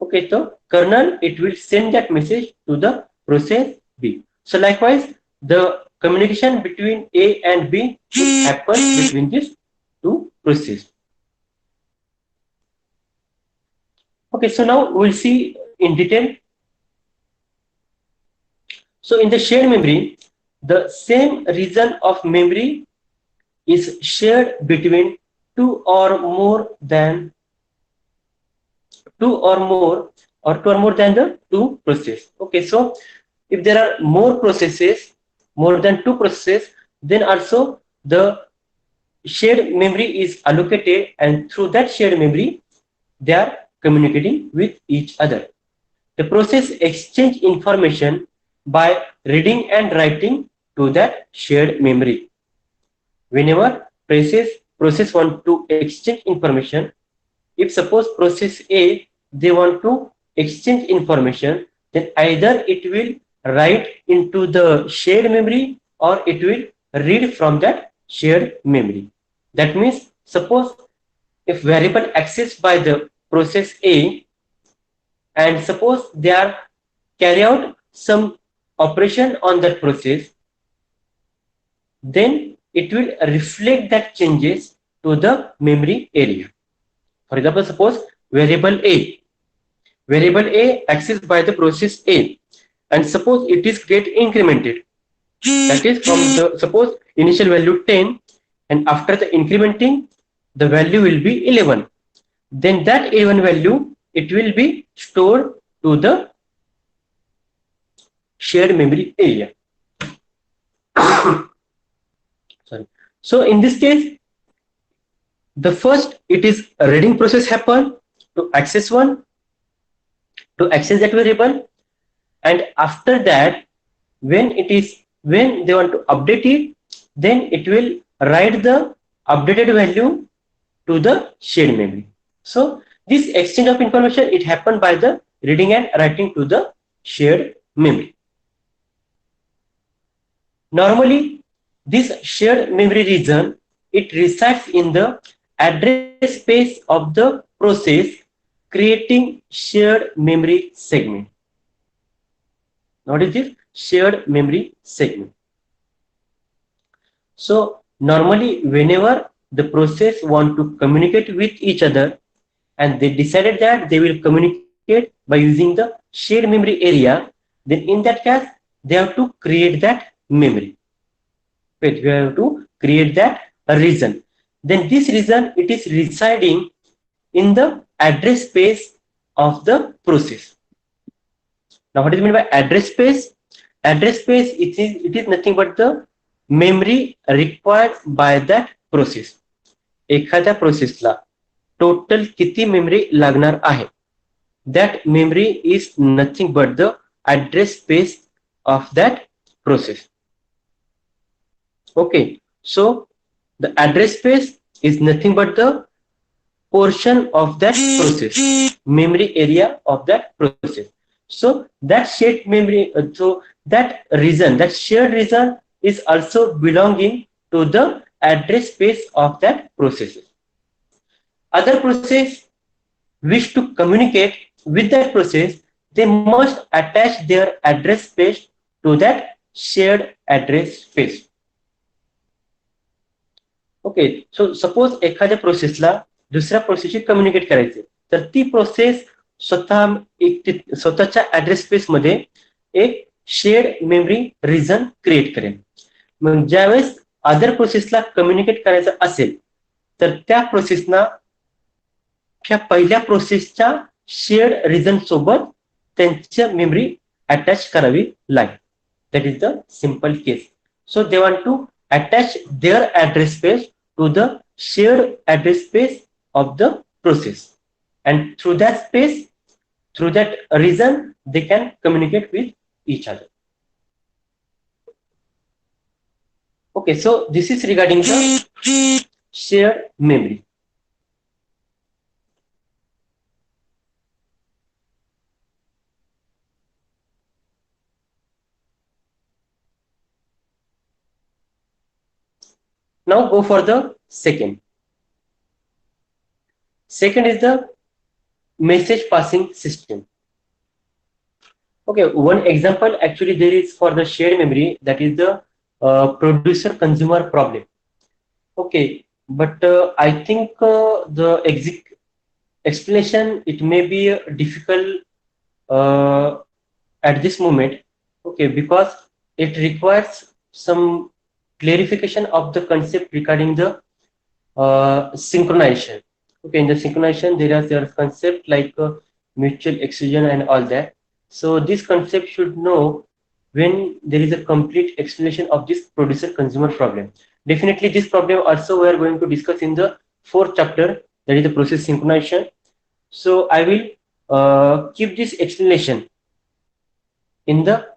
Okay, so kernel, it will send that message to the process B. So likewise, the communication between A and B happens between these two processes. Okay, so now we'll see in detail. So in the shared memory, the same region of memory is shared between two or more than the two processes. Okay, so if there are more than two processes, then also the shared memory is allocated, and through that shared memory, they are communicating with each other. The process exchange information by reading and writing to that shared memory. Whenever process want to exchange information, if suppose process A, they want to exchange information, then either it will write into the shared memory or it will read from that shared memory. That means suppose if variable accessed by the process A, and suppose they are carry out some operation on that process, then it will reflect that changes to the memory area. For example, suppose variable A accessed by the process A, and suppose it is get incremented. That is from the suppose initial value 10, and after the incrementing, the value will be 11. Then that 11 value, it will be stored to the shared memory area. Sorry. So in this case, the first it is a reading process happen to access that variable, and after that, when they want to update it, then it will write the updated value to the shared memory. So this exchange of information, it happened by the reading and writing to the shared memory. Normally, this shared memory region, it resides in the address space of the process, creating shared memory segment. What is this? Shared memory segment. So normally, whenever the process want to communicate with each other, and they decided that they will communicate by using the shared memory area, then in that case, they have to create that memory. Wait, we have to create that region. Then this region, it is residing in the address space of the process. Now, what is meant by address space? Address space, it is nothing but the memory required by that process. एखाद्या प्रोसेसला total किती memory लागणार आहे, that memory is nothing but the address space of that process. Okay, so the address space is nothing but the portion of that process, memory area of that process. So that shared memory, so that region, that shared region is also belonging to the address space of that process. Other process, wish to communicate with that process, they must attach their address space to that shared address space. Okay, so suppose एखाद्या प्रोसेसला दुसऱ्या प्रोसेसशी communicate करायचे, तर ती process स्वतःच्या address space मध्ये एक shared memory region create करेल. मग ज्यावेळेस अदर प्रोसेसला कम्युनिकेट करायचं असेल तर त्या प्रोसेसना ह्या पहिल्या प्रोसेसच्या शेअर्ड रिजन सोबत त्यांची मेमरी अटॅच करावी लागेल. That is the simple case. So they want to attach their address space to the shared address space of the process, and through that space, through that reason, they can communicate with each other. Okay, so this is regarding the shared memory. Now go for the second. Second is the message passing system. Okay, one example actually there is for the shared memory, that is the producer consumer problem. Okay, but I think the explanation, it may be difficult at this moment. Okay, because it requires some clarification of the concept regarding the synchronization. Okay, in the synchronization there are concept like mutual exclusion and all that. So this concept should know when there is a complete explanation of this producer consumer problem. Definitely this problem also we are going to discuss in the fourth chapter, that is the process synchronization. So I will keep this explanation in the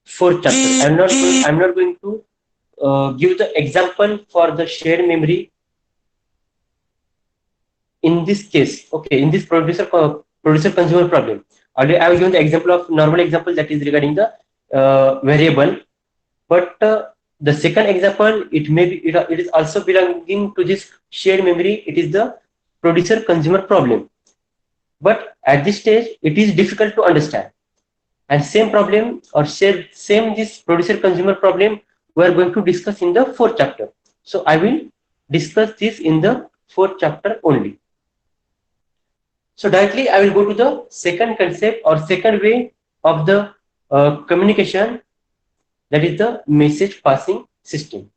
fourth chapter. I'm not going to give the example for the shared memory in this case. Okay, in this producer consumer problem, already I have given the example of normal example, that is regarding the variable. But the second example, it is also belonging to this shared memory. It is the producer consumer problem, but at this stage it is difficult to understand. And same problem or same this producer consumer problem we are going to discuss in the fourth chapter. So I will discuss this in the fourth chapter only. So directly I will go to the second concept or second way of the communication, that is the message passing system.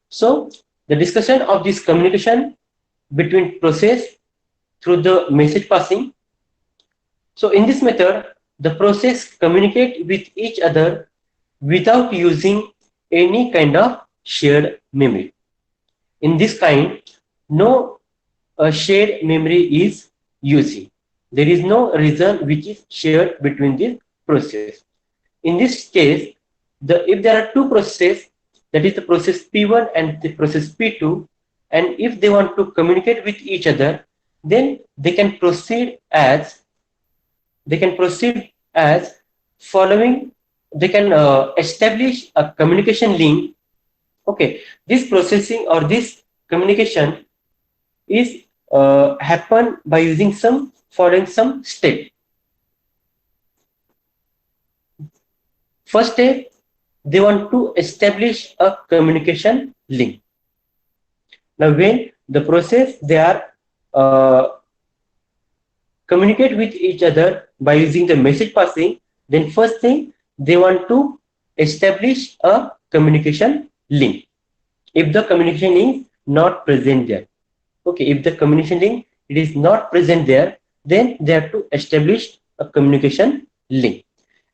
So the discussion of this communication between process through the message passing. So in this method, the process communicate with each other without using any kind of shared memory. In this kind, no shared memory is using. There is no reason which is shared between this process. In this case, if there are two processes, that is the process P1 and the process P2, and if they want to communicate with each other, then they can proceed as following. They can establish a communication link. Okay, this processing or this communication is happen by using following some step. First step, they want to establish a communication link. Now when the process they are communicate with each other by using the message passing, then first thing, they want to establish a communication link. If the communication link is not present there, okay, if the communication link it is not present there, then they have to establish a communication link,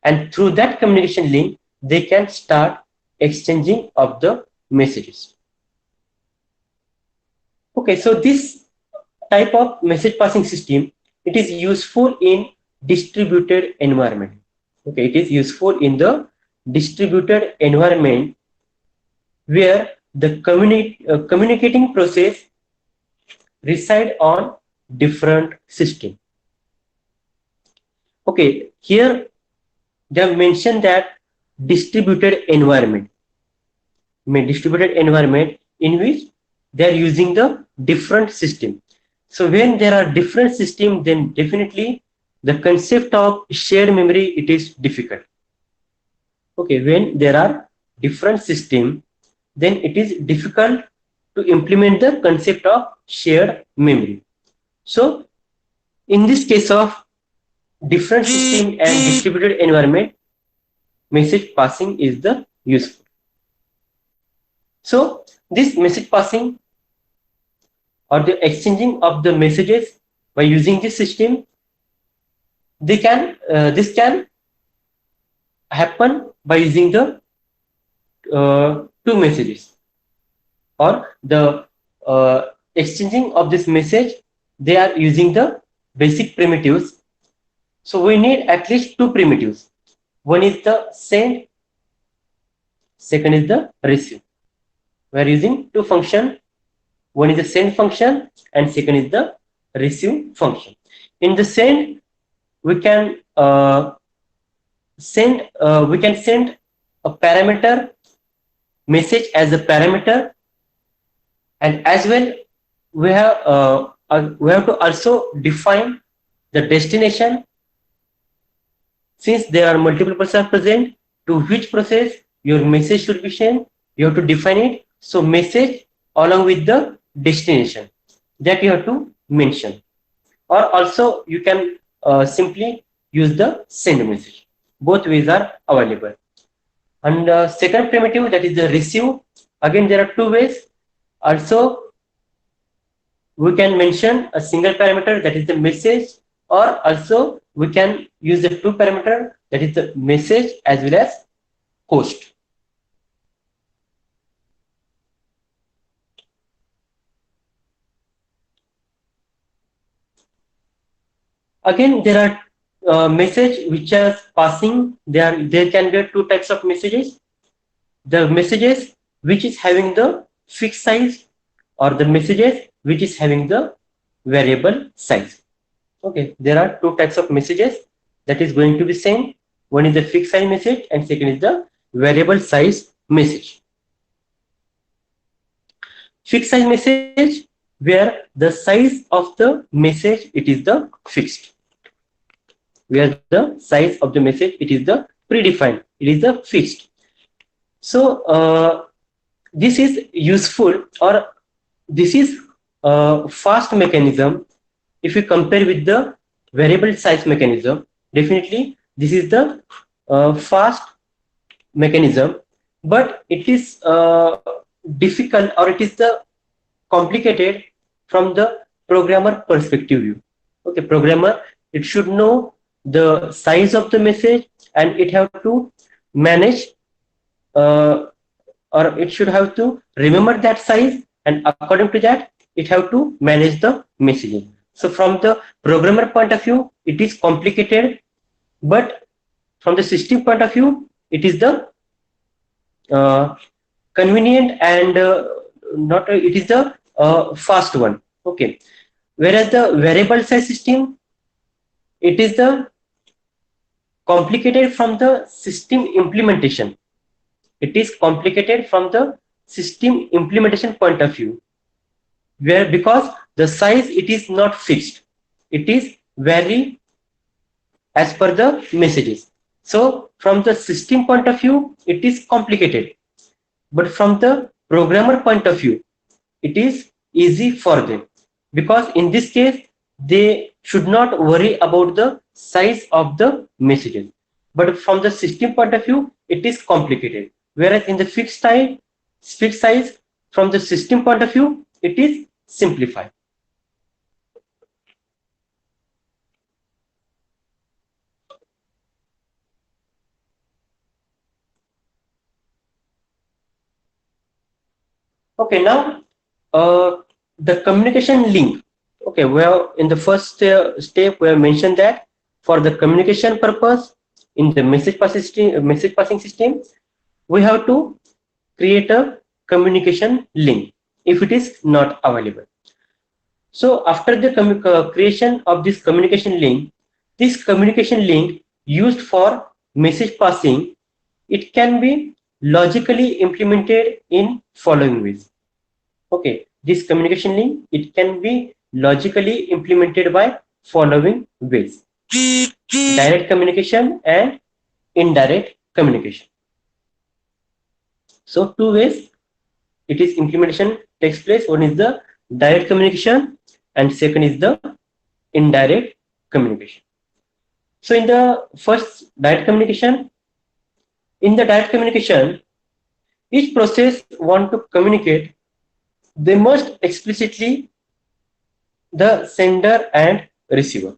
and through that communication link they can start exchanging of the messages. Okay, so this type of message passing system, it is useful in distributed environment. Okay, it is useful in the distributed environment where the communicating process reside on different system. Okay, here they have mentioned that distributed environment in which they are using the different system. So when there are different systems, then definitely the concept of shared memory, it is difficult. Okay, when there are different systems, then it is difficult to implement the concept of shared memory. So in this case of different system and distributed environment, message passing is the useful. So this message passing or the exchanging of the messages by using this system, this can happen by using the two messages, or the exchanging of this message, they are using the basic primitives. So we need at least two primitives. One is the send, second is the receive. We are using two functions. One is the send function and second is the receive function. In the send, we can send a parameter message as a parameter, and as well we have to also define the destination. Since there are multiple processes present, to which process your message should be sent, you have to define it. So message along with the destination, that you have to mention, or also you can simply use the send message. Both ways are available. And second primitive, that is the receive. Again, there are two ways. Also, we can mention a single parameter, that is the message, or also we can use the two parameter, that is the message as well as host. Again, there are message which are passing. There can be two types of messages. The messages which is having the fixed size, or the messages which is having the variable size. Okay, there are two types of messages that is going to be sent. One is the fixed size message and second is the variable size message. Fixed size message, where the size of the message, it is the fixed. Where the size of the message, it is the predefined, it is the fixed. So this is useful, or this is a fast mechanism. If you compare with the variable size mechanism, definitely this is the fast mechanism, but it is difficult, or it is the complicated from the programmer perspective view. Okay, programmer, it should know the size of the message, and it have to manage or it should have to remember that size, and according to that it have to manage the messaging. So from the programmer point of view, it is complicated, but from the system point of view, it is the convenient and not it is the fast one. Okay, whereas the variable size system, it is the complicated from the system implementation. It is complicated from the system implementation point of view, where because the size, it is not fixed, it is vary as per the messages. So from the system point of view, it is complicated, but from the programmer point of view, it is easy for them, because in this case they should not worry about the size of the messages. But from the system point of view, it is complicated, whereas in the fixed size, from the system point of view, it is simplified. Okay, now the communication link. Okay, well, in the first step, we have mentioned that for the communication purpose in the message passing system, we have to create a communication link if it is not available. So after the creation of this communication link used for message passing, it can be logically implemented in following ways. Okay, this communication link, it can be logically implemented by following ways: direct communication and indirect communication. So two ways it is implementation takes place. One is the direct communication and second is the indirect communication. So in the first direct communication, each process want to communicate, they must explicitly the sender and receiver.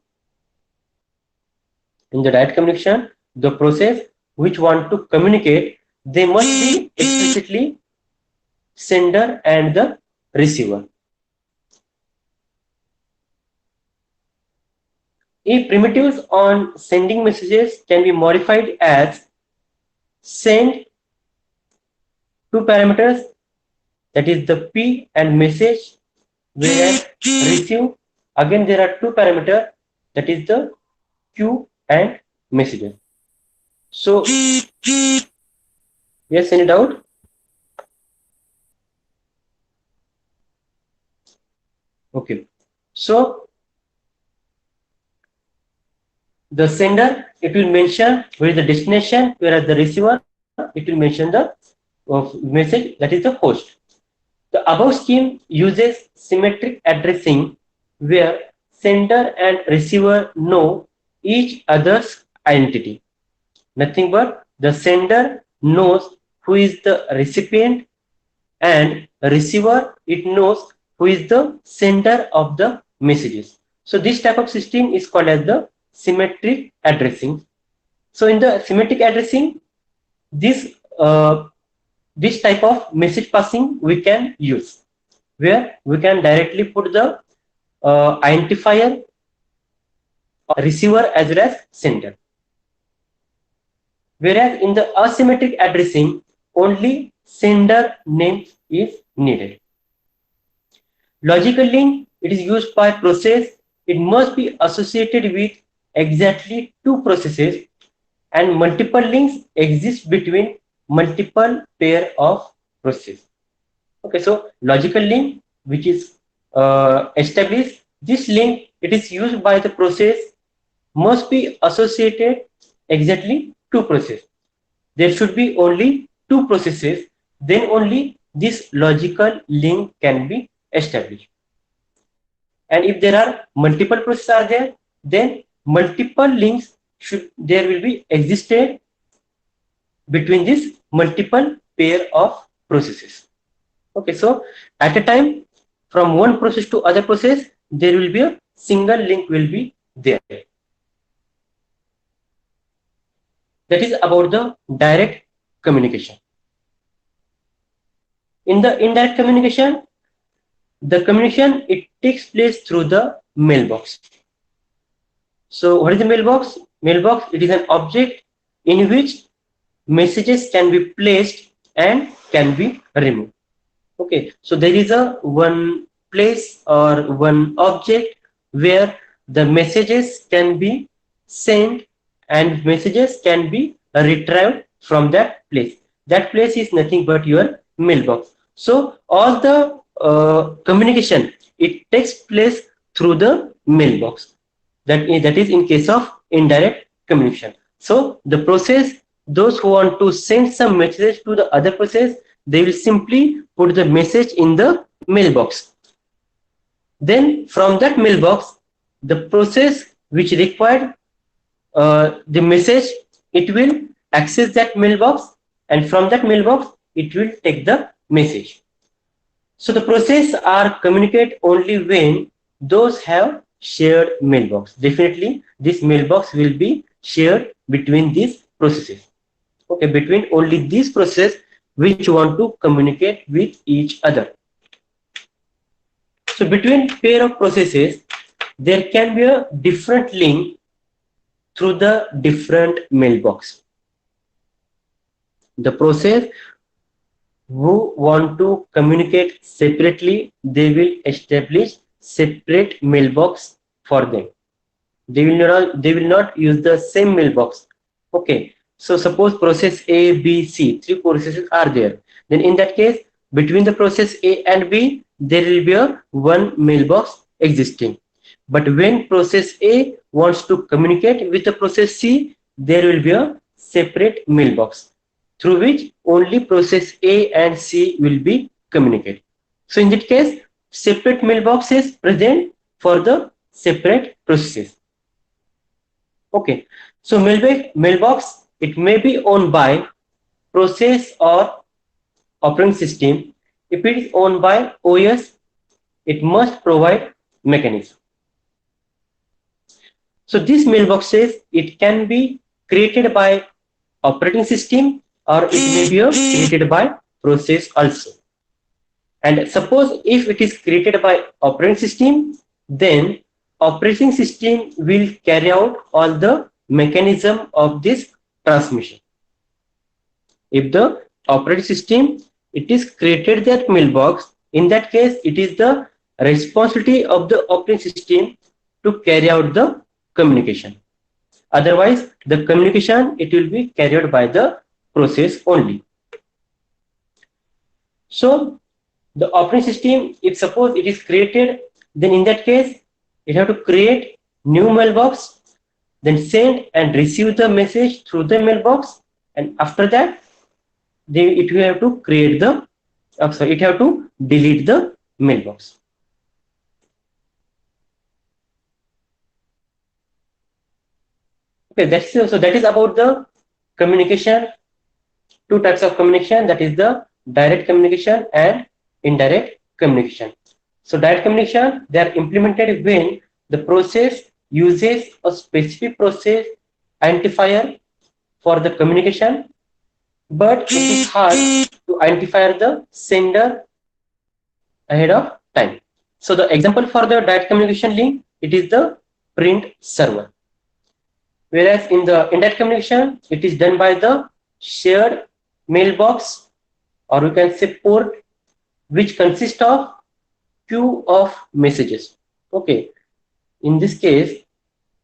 In the direct communication, the process which want to communicate, they must be explicitly sender and the receiver. If primitives on sending messages can be modified as send two parameters, that is the P and message, whereas receive again there are two parameters, that is the Q and messages. So yes, any doubt? Okay, so the sender, it will mention where is the destination, whereas the receiver, it will mention the message, that is the host. The above scheme uses symmetric addressing where sender and receiver know each other's identity. Nothing but the sender knows who is the recipient and receiver, it knows who is the sender of the messages. So this type of system is called as the symmetric addressing. So in the symmetric addressing, this type of message passing we can use, where we can directly put the identifier receiver as well as sender. Whereas in the asymmetric addressing, only sender name is needed. Logical link, it is used by process. It must be associated with exactly two processes, and multiple links exist between multiple pair of processes. Okay, so logical link which is established, this link, it is used by the process, must be associated exactly two processes. There should be only two processes, then only this logical link can be established. And if there are multiple processes are there, then multiple links there will be existed between this multiple pair of processes. Okay, so at a time from one process to other process, there will be a single link will be there. That is about the direct communication. In the indirect communication, the communication, it takes place through the mailbox. So what is the mailbox? Mailbox, it is an object in which messages can be placed and can be removed. Okay, so there is a one place or one object where the messages can be sent and messages can be retrieved from that place. That place is nothing but your mailbox. So all the communication, it takes place through the mailbox. That is in case of indirect communication. So the process, those who want to send some message to the other process, they will simply put the message in the mailbox. Then from that mailbox, the process which required the message, it will access that mailbox, and from that mailbox, it will take the message. So the process are communicate only when those have shared mailbox. Definitely, this mailbox will be shared between these processes. Okay, between only these processes which want to communicate with each other. So between pair of processes, there can be a different link through the different mailbox. The process who want to communicate separately, they will establish separate mailbox for them. They will not use the same mailbox. Okay, so suppose process A, B, C, three processes are there. Then in that case, between the process A and B, there will be a one mailbox existing. But when process A wants to communicate with the process C, there will be a separate mailbox through which only process A and C will be communicated. So in that case, separate mailbox is present for the separate processes. Okay, so mailbox, it may be owned by process or operating system. If it is owned by OS, it must provide mechanism. So these mailboxes, it can be created by operating system or it may be created by process also. And suppose if it is created by operating system, then operating system will carry out all the mechanism of this transmission. If the operating system, it is created that mailbox, in that case, it is the responsibility of the operating system to carry out the communication. Otherwise, the communication, it will be carried by the process only. So the operating system, if suppose it is created, then in that case, it have to create new mailbox, then send and receive the message through the mailbox, and after that, it will have to create the, it have to delete the mailbox. Okay, so that is about the communication. Two types of communication, that is the direct communication and indirect communication. So direct communication, they are implemented when the process uses a specific process identifier for the communication, but it is hard to identify the sender ahead of time. So the example for the direct communication link, it is the print server. Whereas in the indirect communication, it is done by the shared mailbox, or we can say port, which consists of queue of messages. Okay, in this case,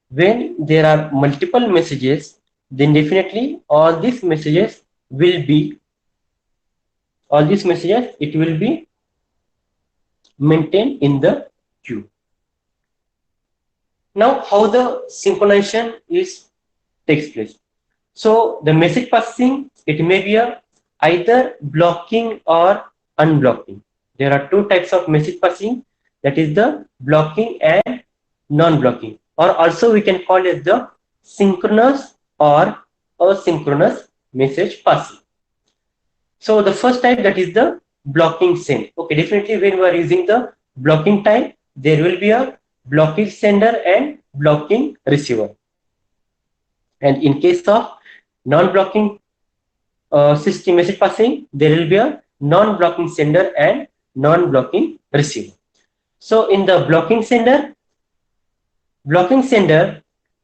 when there are multiple messages, then definitely all these messages will be maintained in the queue. Now, how the synchronization takes place. So the message passing, it may be either blocking or unblocking. There are two types of message passing, that is the blocking and non-blocking, or also we can call it the synchronous or asynchronous message passing. So the first type, that is the blocking send. Okay, definitely when we are using the blocking type, there will be a blocking sender and blocking receiver. And in case of non-blocking system message passing, there will be a non-blocking sender and non-blocking receiver. So in the blocking sender,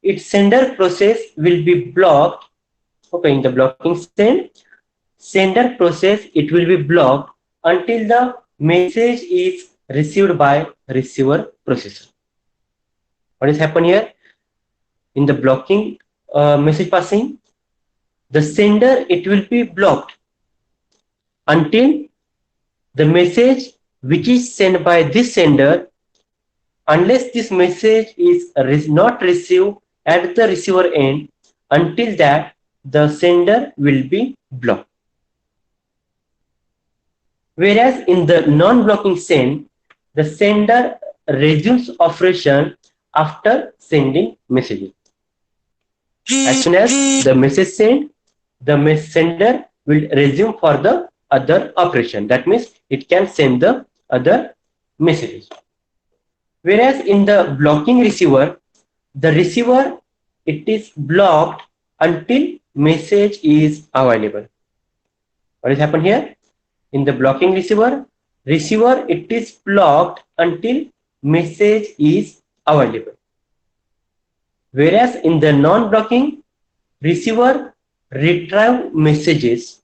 its sender process will be blocked. Okay, in the blocking sender process, it will be blocked until the message is received by receiver processor. What is happening here? In the blocking message passing, the sender, it will be blocked until the message which is sent by this sender, unless this message is not received at the receiver end, until that the sender will be blocked. Whereas in the non-blocking send, the sender resumes operation after sending messages. As soon as the message sent, the sender will resume for the other operation. That means it can send the other messages. Whereas in the blocking receiver, the receiver, it is blocked until message is available. What has happened here? In the blocking receiver, it is blocked until message is available. Whereas in the non-blocking, receiver retrieve messages.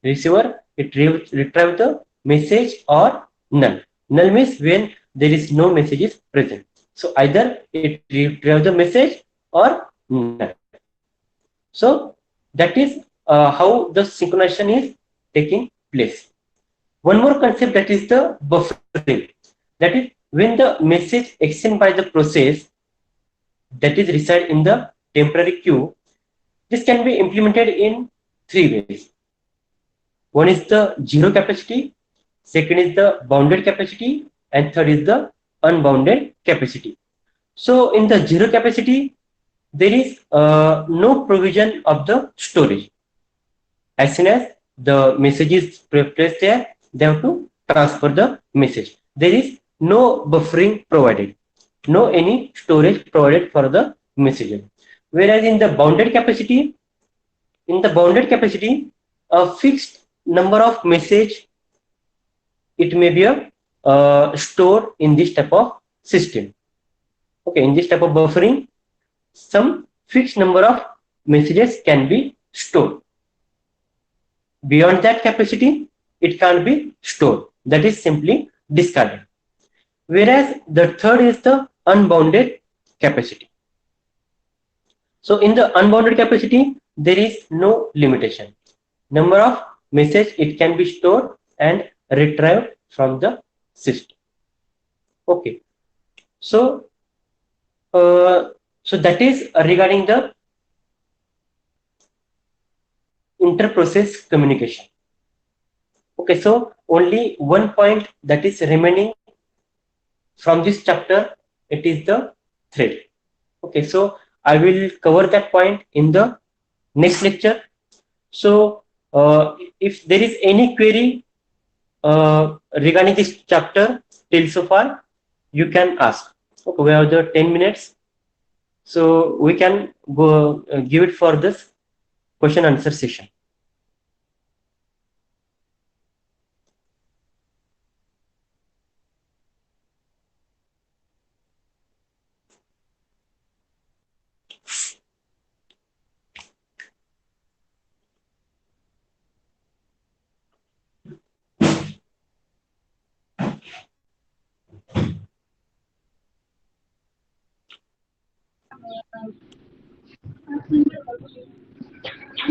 Receiver, it retrieve the message or null. Null means when there is no messages present. So either it retrieve the message or null. So that is how the synchronization is taking place. One more concept, that is the buffering. That is, when the message extended by the process that is reside in the temporary queue, this can be implemented in three ways. One is the zero capacity, second is the bounded capacity, and third is the unbounded capacity. So in the zero capacity, there is no provision of the storage. As soon as the message is placed there, they have to transfer the message. There is no buffering provided, no any storage provided for the message. Whereas in the bounded capacity, a fixed number of message it may be stored in this type of system. Okay, in this type of buffering, some fixed number of messages can be stored. Beyond that capacity, it can't be stored. That is simply discarded. Whereas the third is the unbounded capacity. So in the unbounded capacity, there is no limitation. Number of message it can be stored and retrieved from the system. Okay. So that is regarding the inter-process communication. Okay, so only one point that is remaining from this chapter, it is the thread. Okay, so I will cover that point in the next lecture. So if there is any query regarding this chapter till so far, you can ask. Okay, we have the 10 minutes, so we can go give it for this question answer session.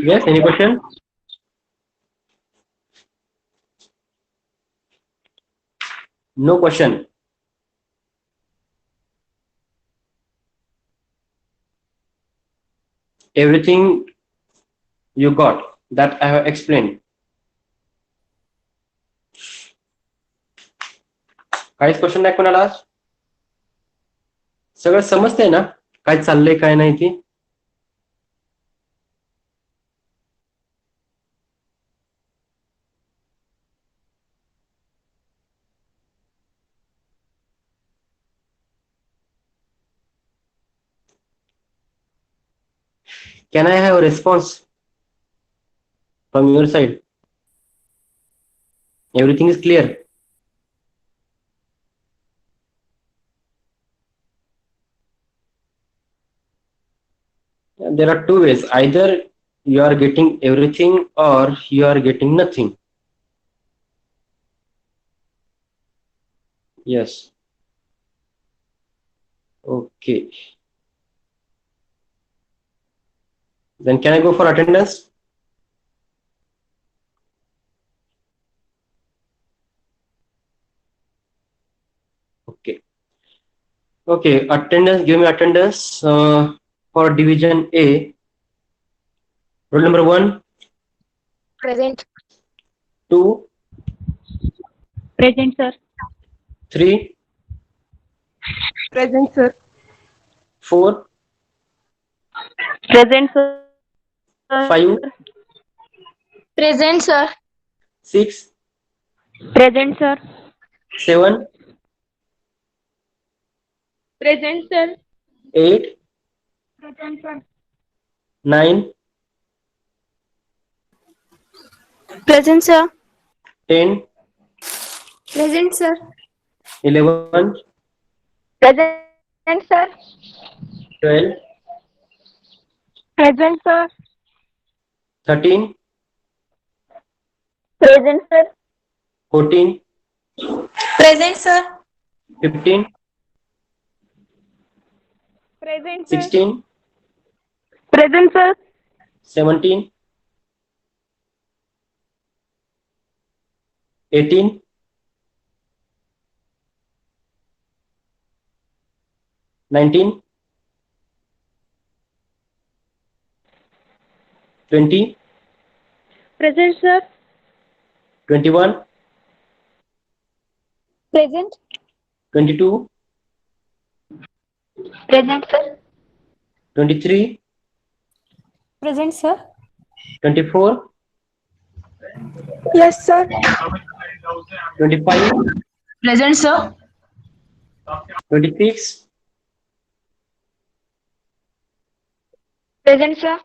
Yes, any question? No question. Everything you got that I have explained. काहीच question नाही कोणाला आज? सगळं समजतंय ना काय चाललंय काय नाही ते? Can I have a response from your side? Everything is clear. There are two ways. Either you are getting everything or you are getting nothing. Yes. Okay. Then can I go for attendance? Okay. Okay. Attendance. Give me attendance for division A. Roll number 1, Present. 2, Present, sir. 3, Present, sir. 4, Present, sir. 5, Present, sir. 6, Present, sir. 7, Present, sir. 8, Present, sir. 9, Present, sir. 10, Present, sir. 11, Present, sir. 12, Present, sir. 13, Present, sir. 14, Present, sir. 15, Present, sir. 16, Present, sir. 17, 18, 19, 20, Present, sir. 21, Present. 22, Present, sir. 23, Present, sir. 24, Yes, sir. 25, Present, sir. 26, Present, sir.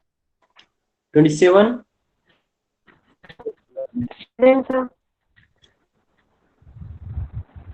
27, Present, sir.